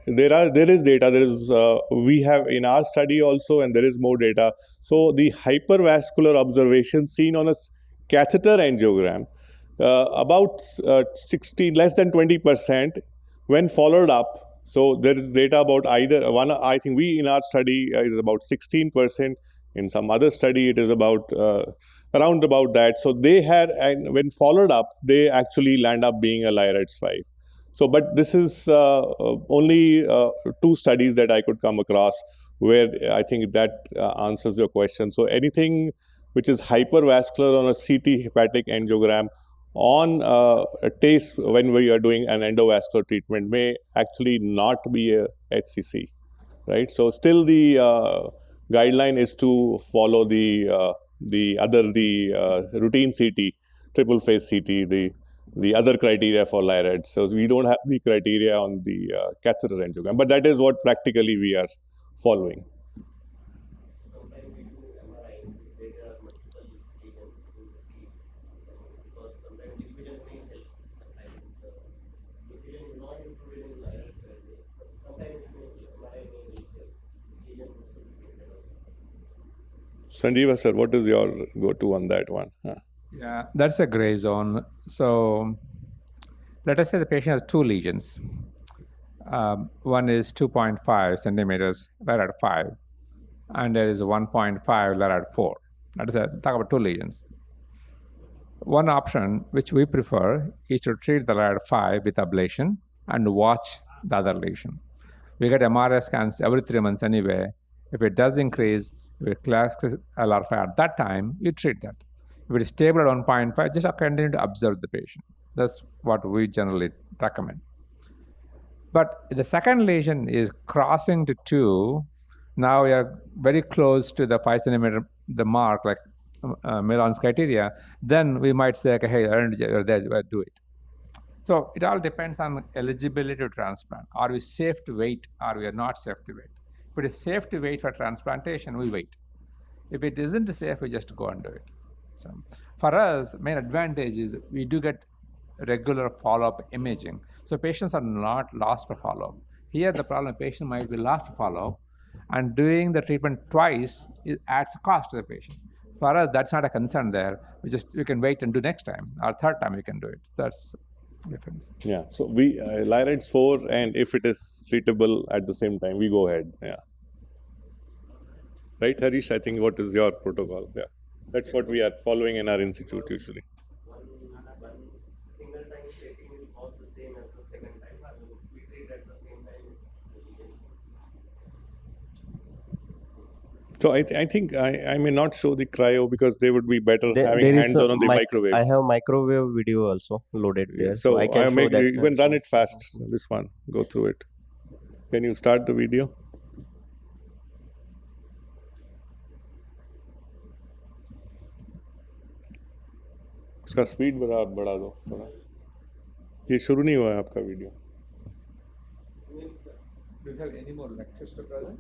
there is data. We have in our study also, and there is more data. So the hypervascular observation seen on a catheter angiogram, about 16, less than 20%, when followed up. So there is data about either one. I think we in our study is about 16%. In some other study, it is about around about that. So they had, and when followed up, they actually land up being a LIRADS 5. So, but this is only two studies that I could come across where I think that answers your question. So anything which is hypervascular on a CT hepatic angiogram on a TACE when we are doing an endovascular treatment may actually not be a HCC, right? So still the guideline is to follow the routine CT, triple phase CT, the other criteria for LIRAD. So we don't have the criteria on the catheter angiogram, but that is what practically we are following. Sometimes we do MRI if there are multiple lesions to see, because sometimes diffusion may help. I think diffusion is not included in LIRADS currently, but sometimes MRI may help lesion to be detected also. Sanjeeva sir, what is your go-to on that one? Yeah, that's a gray zone. So let us say the patient has two lesions. One is 2.5 centimeters LIRAD 5, and there is 1.5 LIRAD 4. That is talk about two lesions. One option, which we prefer, is to treat the LIRAD 5 with ablation and watch the other lesion. We get MRI scans every 3 months anyway. If it does increase, if it classes LR5 at that time, you treat that. If it is stable at 1.5, just continue to observe the patient. That's what we generally recommend. But the second lesion is crossing to 2. Now we are very close to the 5 centimeter, the mark, like Milan's criteria. Then we might say, okay, hey, you're there, do it. So it all depends on eligibility to transplant. Are we safe to wait, or we are not safe to wait? If it is safe to wait for transplantation, we wait. If it isn't safe, we just go and do it. So for us, main advantage is we do get regular follow-up imaging. So patients are not lost for follow-up. Here, the problem, patient might be lost for follow-up, and doing the treatment twice adds a cost to the patient. For us, that's not a concern there. We can wait and do next time, or third time we can do it. That's difference. Yeah, so we LIRADS 4, and if it is treatable at the same time, we go ahead. Yeah, right, Harish? I think what is your protocol? Yeah, that's what we are following in our institute usually. One single time setting is not the same as the second time. We treat at the same time. So I think I may not show the cryo because they would be better having hands-on on the microwave. I have microwave video also loaded there, So I can show that. you can run it fast. This one, go through it. Can you start the video? उसका speed बढ़ा दो थोड़ा. ये शुरू नहीं हुआ है आपका video. Do you have any more lectures to present?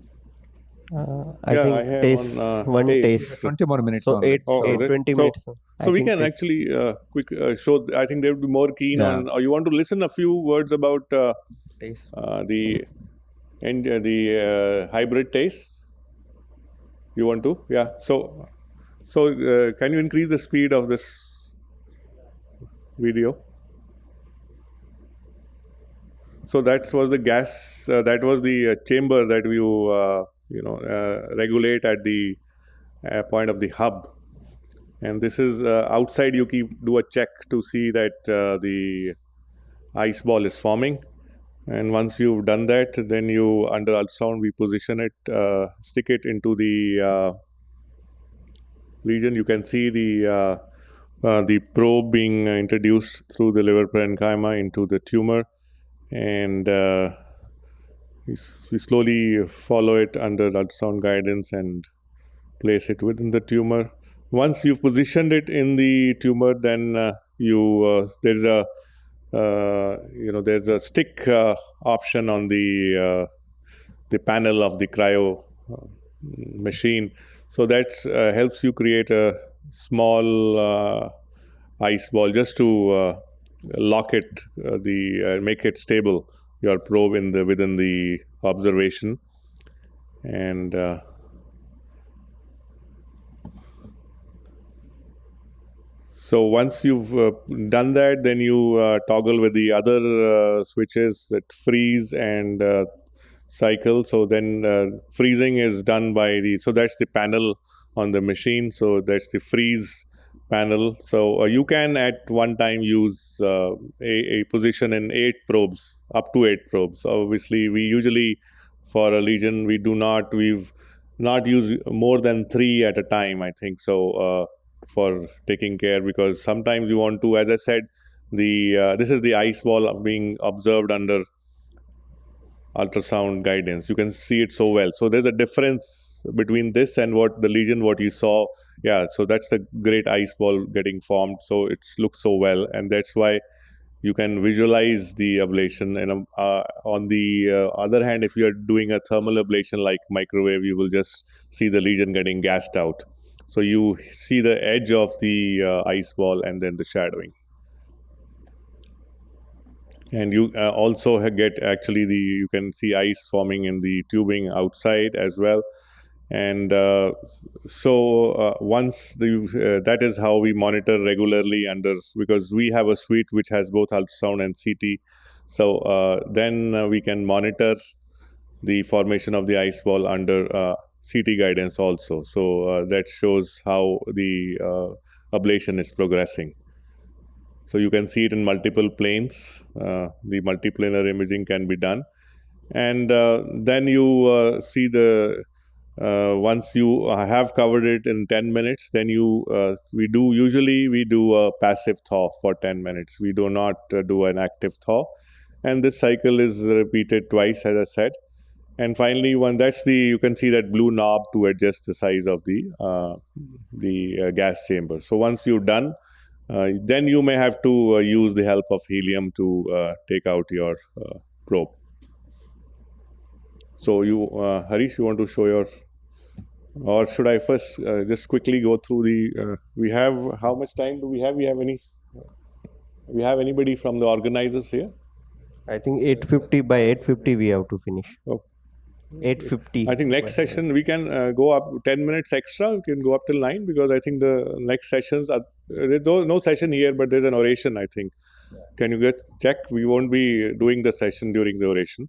I think one taste. 20 more minutes. So only. 20 minutes. So we can actually quick show. I think they would be more keen on. Or you want to listen a few words about the hybrid TACE? You want to? Yeah. So can you increase the speed of this video? So that was the gas. That was the chamber that you regulate at the point of the hub. And this is outside. You do a check to see that the ice ball is forming. And once you've done that, then you under ultrasound we position it, stick it into the lesion. You can see the probe being introduced through the liver parenchyma into the tumor, and we slowly follow it under ultrasound guidance and place it within the tumor. once you've positioned it in the tumor, then there's a stick option on the panel of the cryo machine. So that helps you create a small ice ball just to lock it, make it stable, your probe within the observation. And so once you've done that, then you toggle with the other switches that freeze and cycle. So then freezing is done by so that's the panel on the machine. So that's the freeze panel. So you can at one time use a position in 8 probes, up to 8 probes. Obviously, we usually, for a lesion, we've not used more than 3 at a time, I think. So for taking care, because sometimes you want to, as I said, this is the ice ball being observed under ultrasound guidance. You can see it so well. So there's a difference between this and what you saw. Yeah, so that's a great ice ball getting formed. So it looks so well, and that's why you can visualize the ablation. And on the other hand, if you are doing a thermal ablation like microwave, you will just see the lesion getting gassed out. So you see the edge of the ice ball and then the shadowing. And you also get you can see ice forming in the tubing outside as well. And once that is how we monitor regularly because we have a suite which has both ultrasound and CT. So then we can monitor the formation of the ice ball under CT guidance also. So that shows how the ablation is progressing. So you can see it in multiple planes. The multiplanar imaging can be done. And then you see once you have covered it in 10 minutes, then we do a passive thaw for 10 minutes. We do not do an active thaw. And this cycle is repeated twice, as I said. And finally, you can see that blue knob to adjust the size of the gas chamber. So once you're done, then you may have to use the help of helium to take out your probe. So Harish, you want to show or should I first just quickly go through we have, how much time do we have? We have anybody from the organizers here? I think 8:50, by 8:50 we have to finish. Oh. 8:50. I think next session we can go up 10 minutes extra. We can go up till 9, because I think the next sessions there's no session here, but there's an oration, I think. Yeah. Can you guys check? We won't be doing the session during the oration.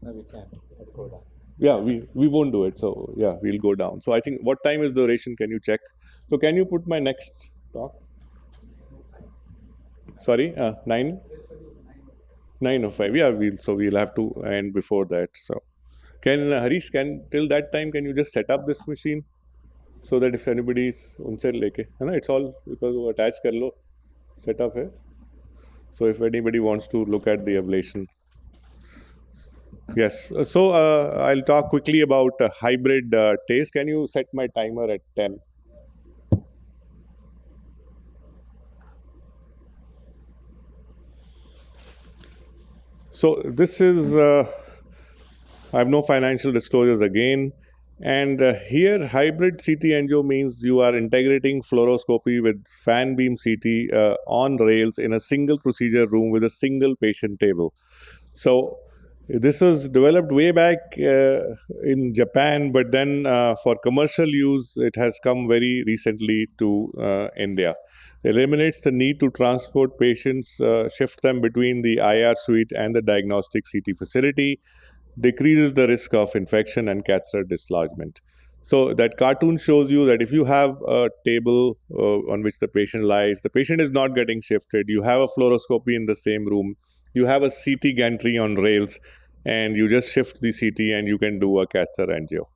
No, we can't. Let's go down. Yeah, we won't do it. So yeah, we'll go down. So I think, what time is the oration? Can you check? So can you put my next talk? Sorry, 9? 9:05. Yeah, we'll have to end before that. So Harish, till that time, can you just set up this machine so that if anybody is unse leke, it's all because वो attach कर लो, set up है. So if anybody wants to look at the ablation. Yes. So I'll talk quickly about hybrid TACE. Can you set my timer at 10? So this is, I have no financial disclosures again. And here, hybrid CT angio means you are integrating fluoroscopy with fan beam CT on rails in a single procedure room with a single patient table. So this was developed way back in Japan, but then for commercial use, it has come very recently to India. It eliminates the need to transport patients, shift them between the IR suite and the diagnostic CT facility, decreases the risk of infection and catheter dislodgement. So that cartoon shows you that if you have a table on which the patient lies, the patient is not getting shifted, you have a fluoroscopy in the same room, you have a CT gantry on rails, and you just shift the CT and you can do a catheter angio.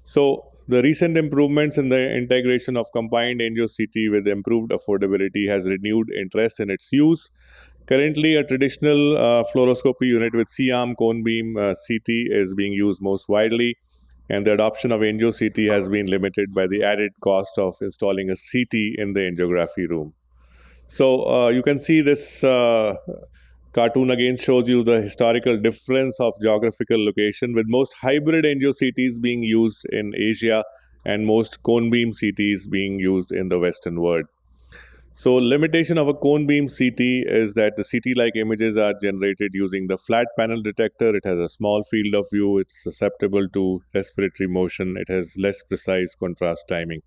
So the recent improvements in the integration of combined angio CT with improved affordability has renewed interest in its use. Currently, a traditional fluoroscopy unit with C-arm cone beam CT is being used most widely. and the adoption of angio-CT has been limited by the added cost of installing a CT in the angiography room. So you can see this cartoon again shows you the historical difference of geographical location, with most hybrid angio-CTs being used in Asia and most cone beam CTs being used in the Western world. So limitation of a cone beam CT is that the CT-like images are generated using the flat panel detector. It has a small field of view. It's susceptible to respiratory motion. It has less precise contrast timing.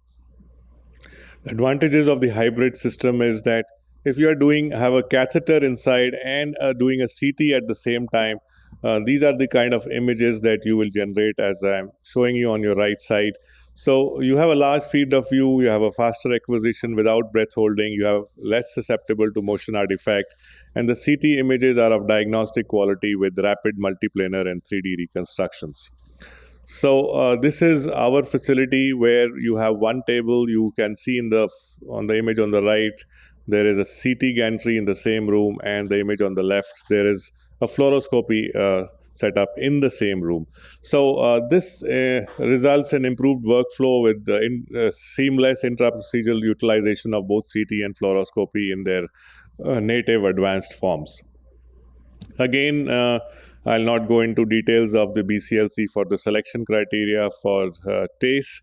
The advantages of the hybrid system is that if you are have a catheter inside and doing a CT at the same time, these are the kind of images that you will generate as I'm showing you on your right side. So you have a large field of view, you have a faster acquisition without breath holding, you have less susceptible to motion artifact, and the CT images are of diagnostic quality with rapid multiplanar and 3D reconstructions. So this is our facility where you have one table. You can see on the image on the right, there is a CT gantry in the same room, and the image on the left, there is a fluoroscopy set up in the same room. So this results in improved workflow with seamless intra-procedural utilization of both CT and fluoroscopy in their native advanced forms. Again, I'll not go into details of the BCLC for the selection criteria for TACE.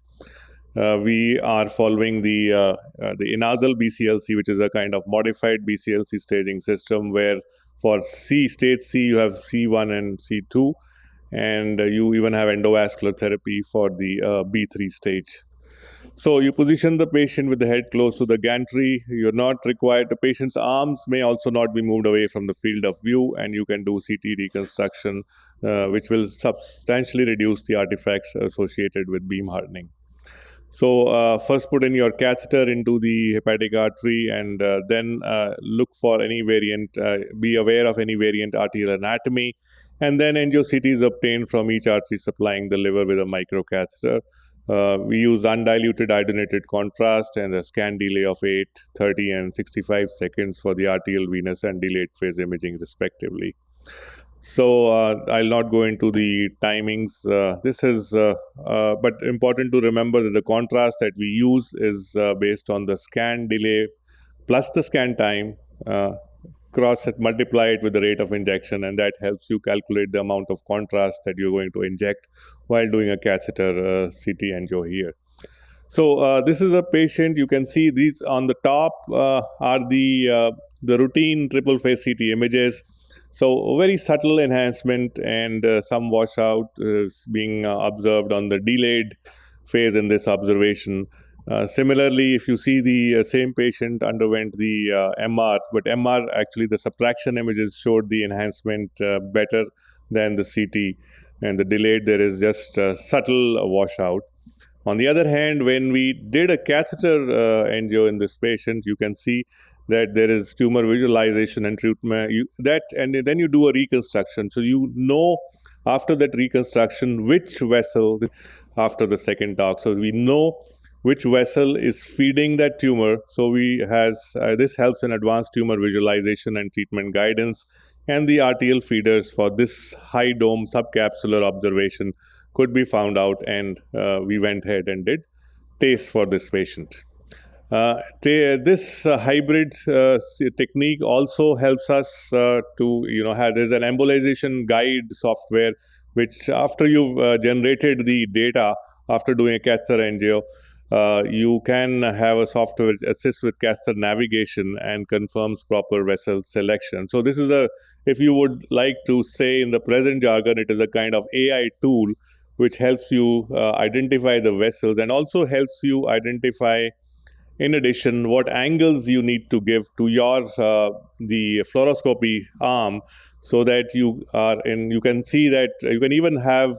We are following the INASL BCLC, which is a kind of modified BCLC staging system where for stage C, you have C1 and C2, and you even have endovascular therapy for the B3 stage. So you position the patient with the head close to the gantry. You're not required, the patient's arms may also not be moved away from the field of view, and you can do CT reconstruction, which will substantially reduce the artifacts associated with beam hardening. So first put in your catheter into the hepatic artery, and then look for any variant, be aware of any variant arterial anatomy, and then angio-CT is obtained from each artery supplying the liver with a microcatheter. We use undiluted iodinated contrast and a scan delay of 8, 30, and 65 seconds for the arterial, venous, and delayed phase imaging respectively. So I'll not go into the timings. This is, but important to remember that the contrast that we use is based on the scan delay plus the scan time, multiply it with the rate of injection, and that helps you calculate the amount of contrast that you're going to inject while doing a catheter CT angio here. So this is a patient. You can see these on the top are the routine triple phase CT images. So very subtle enhancement and some washout being observed on the delayed phase in this observation. Similarly, if you see the same patient underwent the MR, but MR actually the subtraction images showed the enhancement better than the CT, and the delayed there is just a subtle washout. On the other hand, when we did a catheter angio in this patient, you can see that there is tumor visualization and treatment. And then you do a reconstruction. So you know after that reconstruction which vessel after the second talk. So we know which vessel is feeding that tumor. So this helps in advanced tumor visualization and treatment guidance. And the arterial feeders for this high dome subcapsular observation could be found out, and we went ahead and did TACE for this patient. This hybrid technique also helps us there's an embolization guide software, which after you've generated the data after doing a catheter angio, you can have a software which assists with catheter navigation and confirms proper vessel selection. So this is if you would like to say in the present jargon, it is a kind of AI tool which helps you identify the vessels and also helps you identify, in addition, what angles you need to give to your the fluoroscopy arm, so that you can see that you can even have,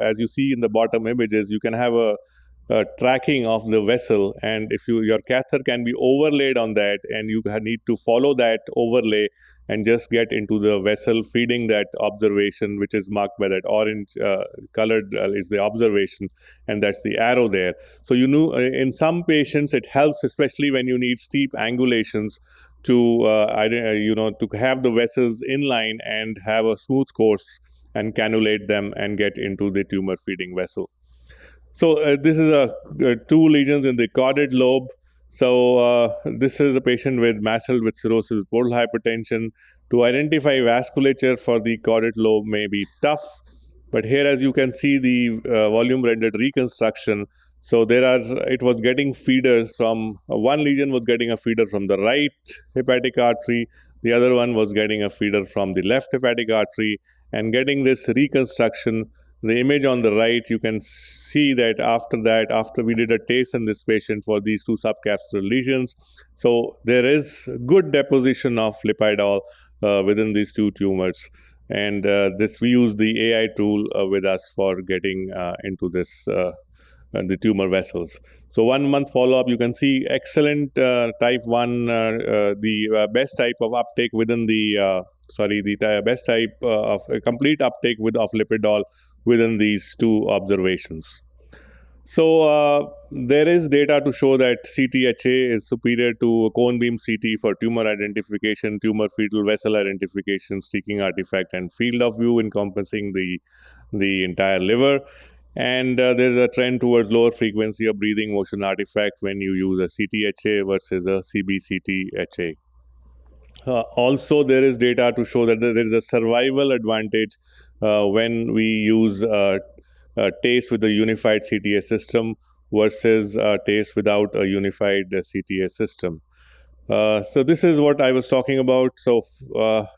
as you see in the bottom images, you can have a tracking of the vessel, and if your catheter can be overlaid on that, and you need to follow that overlay and just get into the vessel feeding that observation, which is marked by that orange colored is the observation, and that's the arrow there. So in some patients it helps, especially when you need steep angulations, to to have the vessels in line and have a smooth course and cannulate them and get into the tumor feeding vessel. So this is two lesions in the caudate lobe. So this is a patient with mast cell with cirrhosis, portal hypertension. To identify vasculature for the caudate lobe may be tough, but here, as you can see, the volume rendered reconstruction. So it was getting feeders from one lesion was getting a feeder from the right hepatic artery, the other one was getting a feeder from the left hepatic artery, and getting this reconstruction. The image on the right, you can see that after we did a TACE in this patient for these two subcapsular lesions, so there is good deposition of lipidol within these two tumors. And this we use the AI tool with us for getting into this the tumor vessels. So 1 month follow-up, you can see excellent type 1, the best type of uptake within the best type of complete uptake of lipidol within these two observations. So there is data to show that CTHA is superior to cone beam CT for tumor identification, tumor fetal vessel identification, streaking artifact, and field of view encompassing the entire liver. And there's a trend towards lower frequency of breathing motion artifact when you use a CTHA versus a CBCTHA. Also, there is data to show that there is a survival advantage when we use TACE with a unified CTA system versus TACE without a unified CTA system. So this is what I was talking about. So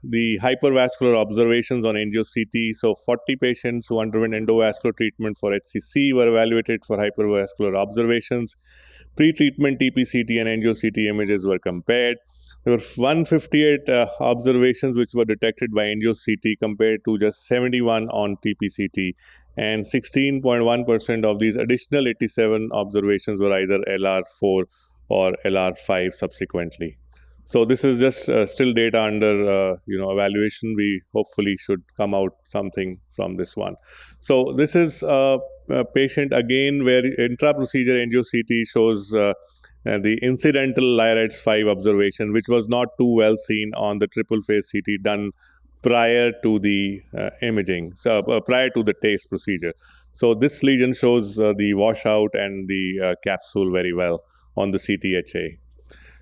the hypervascular observations on angio-CT. So 40 patients who underwent endovascular treatment for HCC were evaluated for hypervascular observations. Pre-treatment TPCT and angio-CT images were compared. There were 158 observations which were detected by angio-CT compared to just 71 on TPCT. And 16.1% of these additional 87 observations were either LR4 or LR5 subsequently. So this is just still data under evaluation. We hopefully should come out something from this one. So this is a patient again where intra-procedure angio-CT shows the incidental LIRADS 5 observation, which was not too well seen on the triple phase CT done prior to the imaging, so prior to the TACE procedure. So this lesion shows the washout and the capsule very well on the CTHA.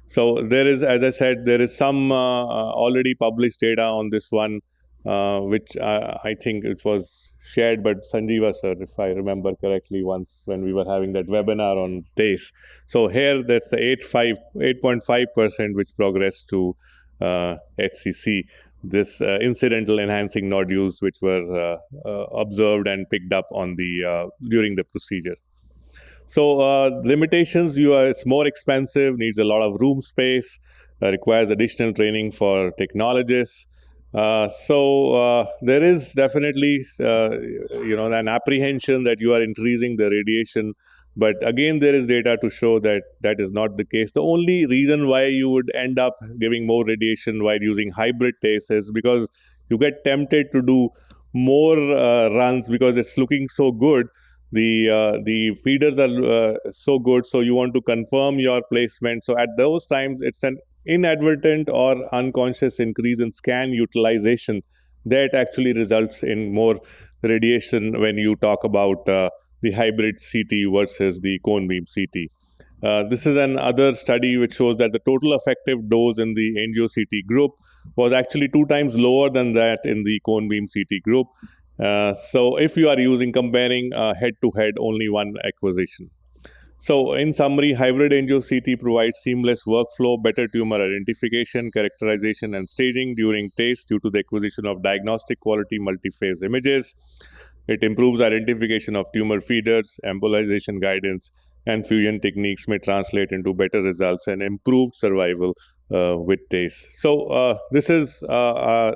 So there is, as I said, there is some already published data on this one, which I think it was shared by Sanjeeva sir, if I remember correctly, once when we were having that webinar on TACE. So here that's the 8.5% which progressed to HCC. This incidental enhancing nodules which were observed and picked up on the during the procedure. So limitations, it's more expensive, needs a lot of room space, requires additional training for technologists. So there is definitely an apprehension that you are increasing the radiation, but again there is data to show that that is not the case. The only reason why you would end up giving more radiation while using hybrid TACE is because you get tempted to do more runs because it's looking so good. The feeders are so good, so you want to confirm your placement. So at those times, it's an inadvertent or unconscious increase in scan utilization that actually results in more radiation when you talk about the hybrid CT versus the cone beam CT. This is another study which shows that the total effective dose in the angio-CT group was actually 2 times lower than that in the cone beam CT group. So if you are comparing head-to-head only one acquisition. So in summary, hybrid angio-CT provides seamless workflow, better tumor identification, characterization, and staging during TACE due to the acquisition of diagnostic quality multi-phase images. It improves identification of tumor feeders, embolization guidance, and fusion techniques may translate into better results and improved survival with TACE. So this is a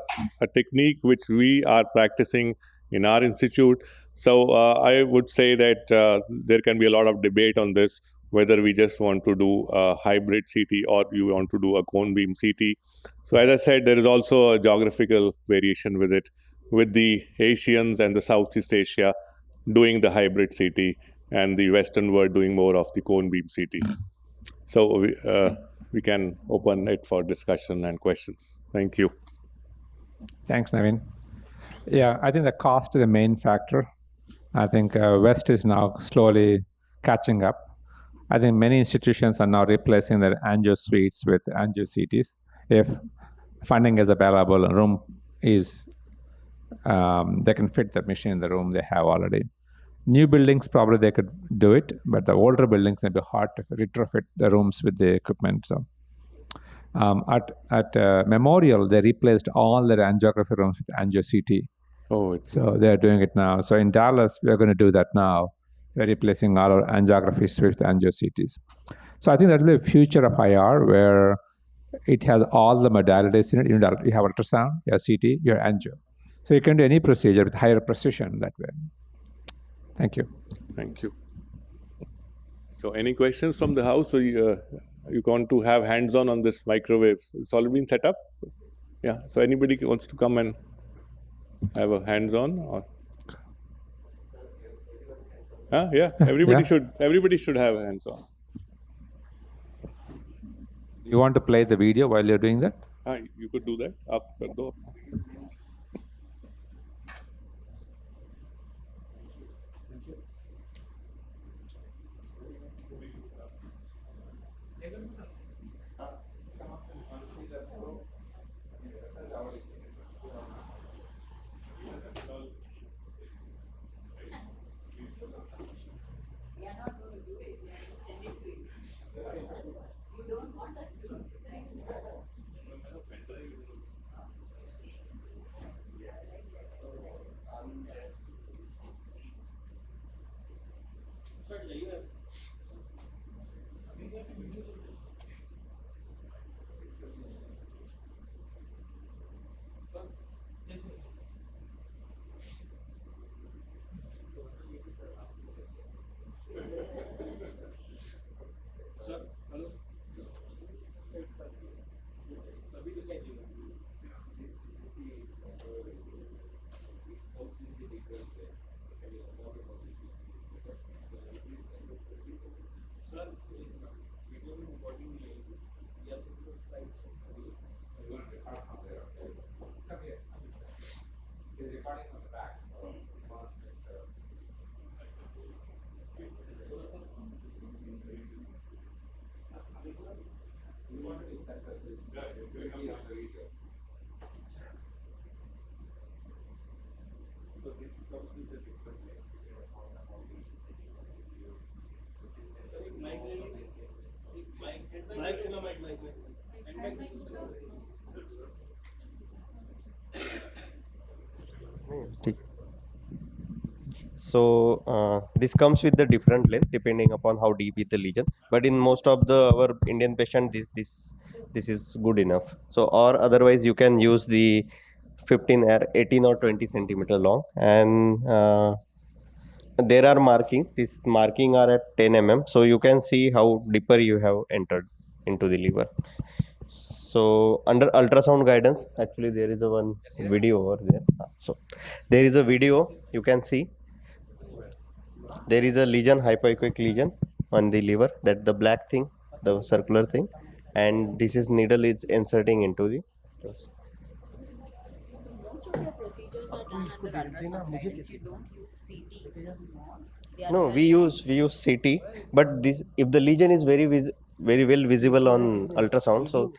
technique which we are practicing in our institute. So I would say that there can be a lot of debate on this, whether we just want to do a hybrid CT or you want to do a cone beam CT. So as I said, there is also a geographical variation with it, with the Asians and the Southeast Asia doing the hybrid CT and the Western world doing more of the cone beam CT. So we can open it for discussion and questions. Thank you. Thanks, Naveen. Yeah, I think the cost is the main factor. I think West is now slowly catching up. I think many institutions are now replacing their angio suites with angio CTs. If funding is available, a room is, they can fit the machine in the room they have already. New buildings, probably they could do it, but the older buildings may be hard to retrofit the rooms with the equipment. So at Memorial, they replaced all their angiography rooms with angio CT. Oh, So they're doing it now. So in Dallas, we're going to do that now. We're replacing all our angiography suites with angio CTs. So I think that will be a future of IR where it has all the modalities in it. You have ultrasound, you have CT, you have angio. So you can do any procedure with higher precision that way. Thank you. Thank you. So any questions from the house? So you want to have hands-on on this microwave? It's already been set up? Yeah. So anybody wants to come and have a hands-on? Or? Yeah. Everybody should have a hands-on. You want to play the video while you're doing that? You could do that. Up kar do. So this comes with the different length depending upon how deep is the lesion. But in most of our Indian patient, this is good enough. So or otherwise you can use the 18 or 20 centimeter long, and there are marking. This marking are at 10 mm, so you can see how deeper you have entered into the liver. So under ultrasound guidance, actually there is a one video over there. So there is a video, you can see there is a lesion, hypoechoic lesion on the liver, that the black thing, the circular thing, and this is needle is inserting into the. Most of your procedures are done under ultrasound guidance. You don't use CT. No, we use CT, but this, if the lesion is very well visible on ultrasound, so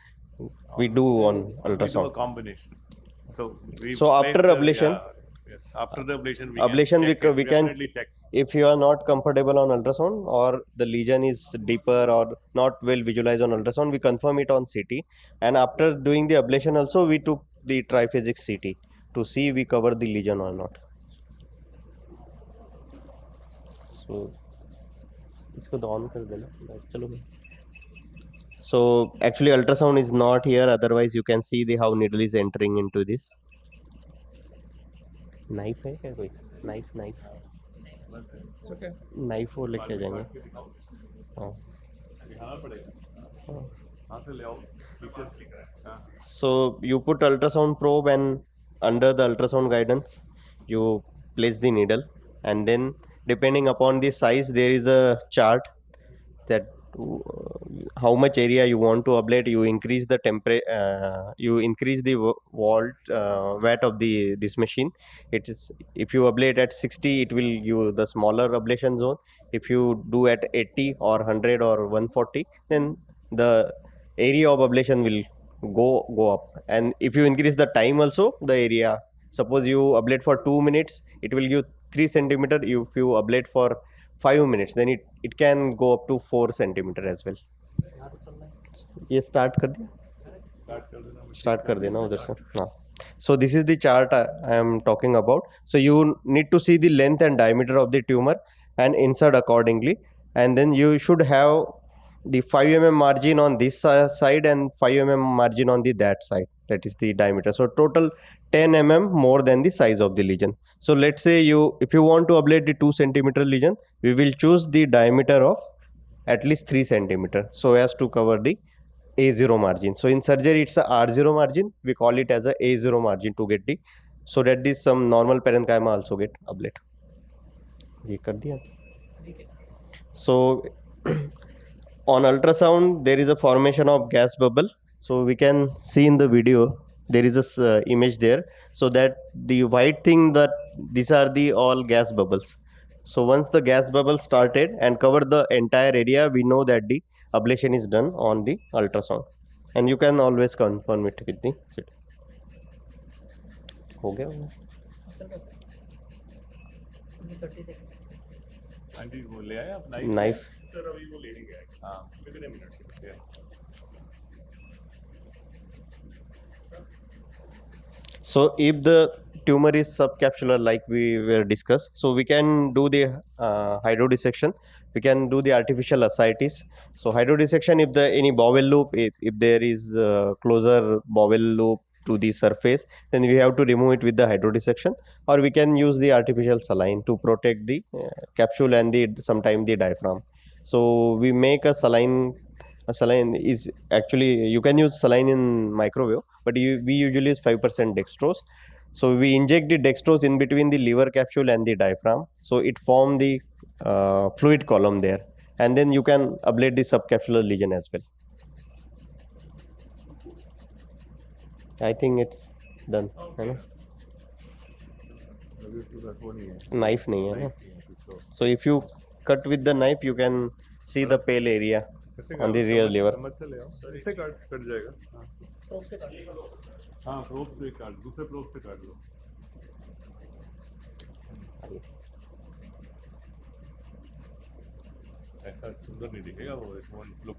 we do on We do a ultrasound. combination. So after ablation, yes, after the ablation, we can definitely check. If you are not comfortable on ultrasound or the lesion is deeper or not well visualized on ultrasound, we confirm it on CT. And after doing the ablation also, we took the triphasic CT to see we cover the lesion or not. So इसको तो on कर देना, चलो. So actually ultrasound is not here, otherwise you can see the how needle is entering into this. Knife है क्या कोई? Knife. It's okay. Knife वो लेके जाएंगे. हाँ. दिखाना पड़ेगा. कहाँ से ले आओ? So you put ultrasound probe, and under the ultrasound guidance you place the needle, and then depending upon the size there is a chart that how much area you want to ablate, you increase the you increase the watt of this machine. It is, if you ablate at 60, it will give the smaller ablation zone. If you do at 80 or 100 or 140, then the area of ablation will go up. And if you increase the time also, the area, suppose you ablate for 2 minutes, it will give 3 centimeter. If you ablate for 5 minutes, then it can go up to 4 centimeter as well. ये start कर दिया, start कर देना उधर से. हाँ. So this is the chart I am talking about. So you need to see the length and diameter of the tumor and insert accordingly, and then you should have the 5 mm margin on this side and 5 mm margin on the that side. That is the diameter. So total 10 mm more than the size of the lesion. So let's say if you want to ablate the 2 centimeter lesion, we will choose the diameter of at least 3 centimeter so as to cover the A0 margin. So in surgery it's a R0 margin, we call it as a A0 margin to get the, so that this some normal parenchyma also get ablate. ये कर दिया. So on ultrasound there is a formation of gas bubble. So we can see in the video there is a image there, so that the white thing, that these are the all gas bubbles. So once the gas bubble started and cover the entire area, we know that the ablation is done on the ultrasound, and you can always confirm it with the हो गया aunty वो ले आए आप knife. Sir अभी वो लेने गए. हाँ कितने minute. So if the tumor is subcapsular like we were discussed, so we can do the hydrodissection, we can do the artificial ascites. So hydrodissection, if the any bowel loop, if there is closer bowel loop to the surface, then we have to remove it with the hydrodissection, or we can use the artificial saline to protect the capsule and the sometimes the diaphragm. So we make a saline. A saline is actually, you can use saline in microwave, but we usually use 5% dextrose. So we inject the dextrose in between the liver capsule and the diaphragm, so it form the fluid column there, and then you can ablate the subcapsular lesion as well. I think it's done. है ना? Knife नहीं है ना? So if you cut with the knife, you can see the pale area on the real liver. इससे cut जाएगा. हाँ probe से काट, दूसरे प्रोब से काट लो. ऐसा सुंदर नहीं दिखेगा वो. Look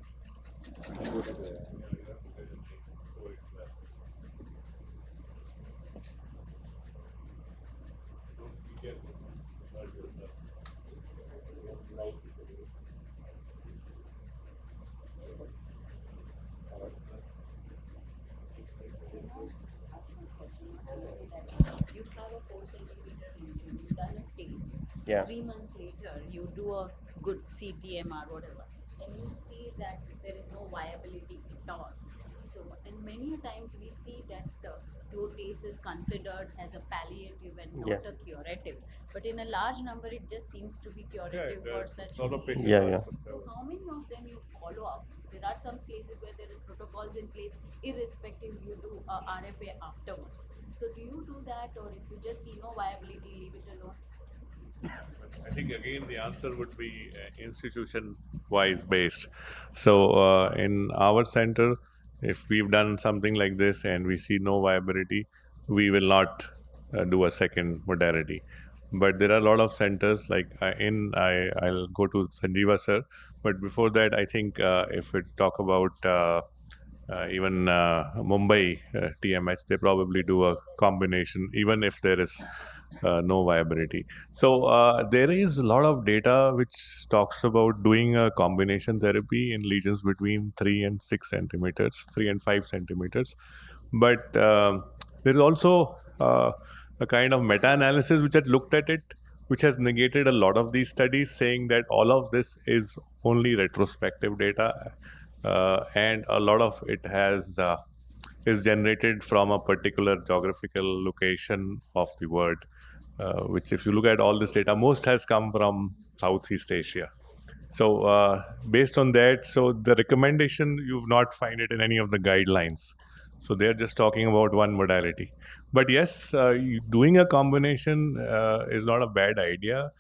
You have a 4 centimeter lesion, you've done a case. Yeah. 3 months later, you do a good CTMR, whatever, and you see that there is no viability at all. So, and many a times we see that your case is considered as a palliative and not Yeah. a curative. But in a large number, it just seems to be curative for such. lot of patients. Yeah. So how many of them you follow up? There are some places where there are protocols in place, irrespective you do a RFA afterwards. So do you do that, or if you just see no viability, leave it alone? I think again the answer would be institution-wise based. So in our center, if we've done something like this and we see no viability, we will not do a second modality. But there are a lot of centers like I'll go to Sanjeeva sir. But before that, I think if we talk about even Mumbai TMH, they probably do a combination, even if there is no viability. So there is a lot of data which talks about doing a combination therapy in lesions between 3 and 6 centimeters, 3 and 5 centimeters. But there is also a kind of meta-analysis which had looked at it, which has negated a lot of these studies, saying that all of this is only retrospective data, and a lot of it is generated from a particular geographical location of the world, which if you look at all this data, most has come from Southeast Asia. So based on that, so the recommendation, you've not find it in any of the guidelines. So they're just talking about one modality. But yes, doing a combination is not a bad idea,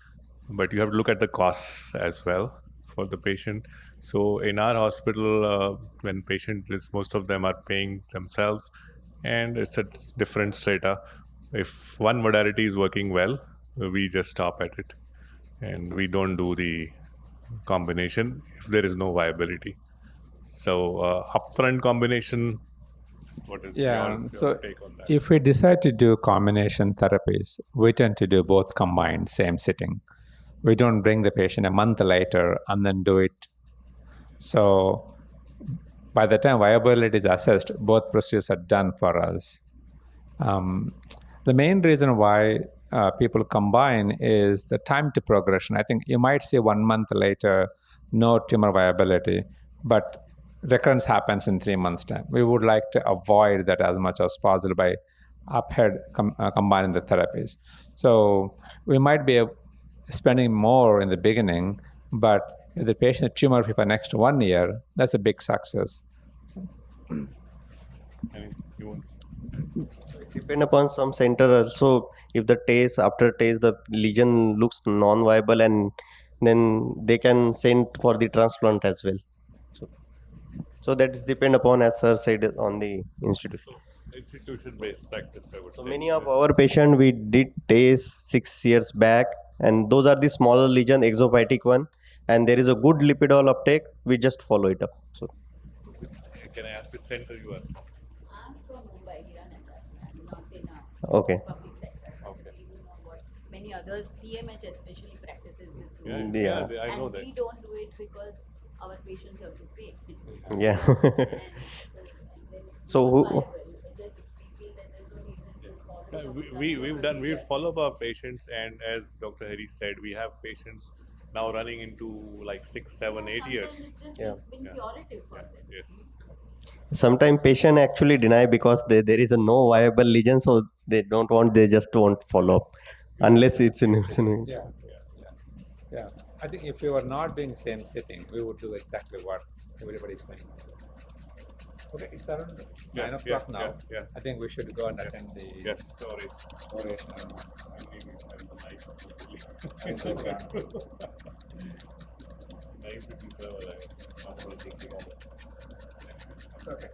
but you have to look at the costs as well for the patient. So in our hospital, when patient is, most of them are paying themselves, and it's a different strata. If one modality is working well, we just stop at it, and we don't do the combination if there is no viability. So upfront combination, what is Yeah, your so take on that? if we decide to do combination therapies, we tend to do both combined, same sitting. We don't bring the patient a month later and then do it. So by the time viability is assessed, both procedures are done for us. The main reason why people combine is the time to progression. I think you might see 1 month later, no tumor viability, but recurrence happens in 3 months' time. We would like to avoid that as much as possible by combining the therapies. So we might be spending more in the beginning, but if the patient is tumor-free for next 1 year, that's a big success. You want? Depend upon some center also. If the test, after test, the lesion looks non-viable, and then they can send for the transplant as well. So that is depend upon, as sir said, on the institution. So institution-based practice, I would So say. many of our patient we did test 6 years back, and those are the smaller lesion, exophytic one, and there is a good lipidol uptake. We just follow it up. So Can I ask which center you are? I'm from Mumbai, Hirananda. I'm not in a okay. public sector. Okay. We do know what many others, TMH especially, practices this Yeah, route. Yeah. I know And that. we don't do it because our patients have to pay. Yeah. And then it's So not who- viable. Just we feel that there's no reason to follow up We've done, we procedure. follow up our patients, and as Dr. Harry said, we have patients now running into like 6, 7, 8 Sometimes years. it's just Yeah. been Yeah. curative for them. Yes. Sometimes patient actually deny because there is a no viable lesion, so they don't want, they just won't follow up unless it's in. Yeah. I think if we were not doing same sitting, we would do exactly what everybody's saying. Okay, it's around 9 o'clock now. Yeah. I think we should go and attend the Yes, sorry. oration. Nice. program. 9:57, I'm not going to think about it. Okay.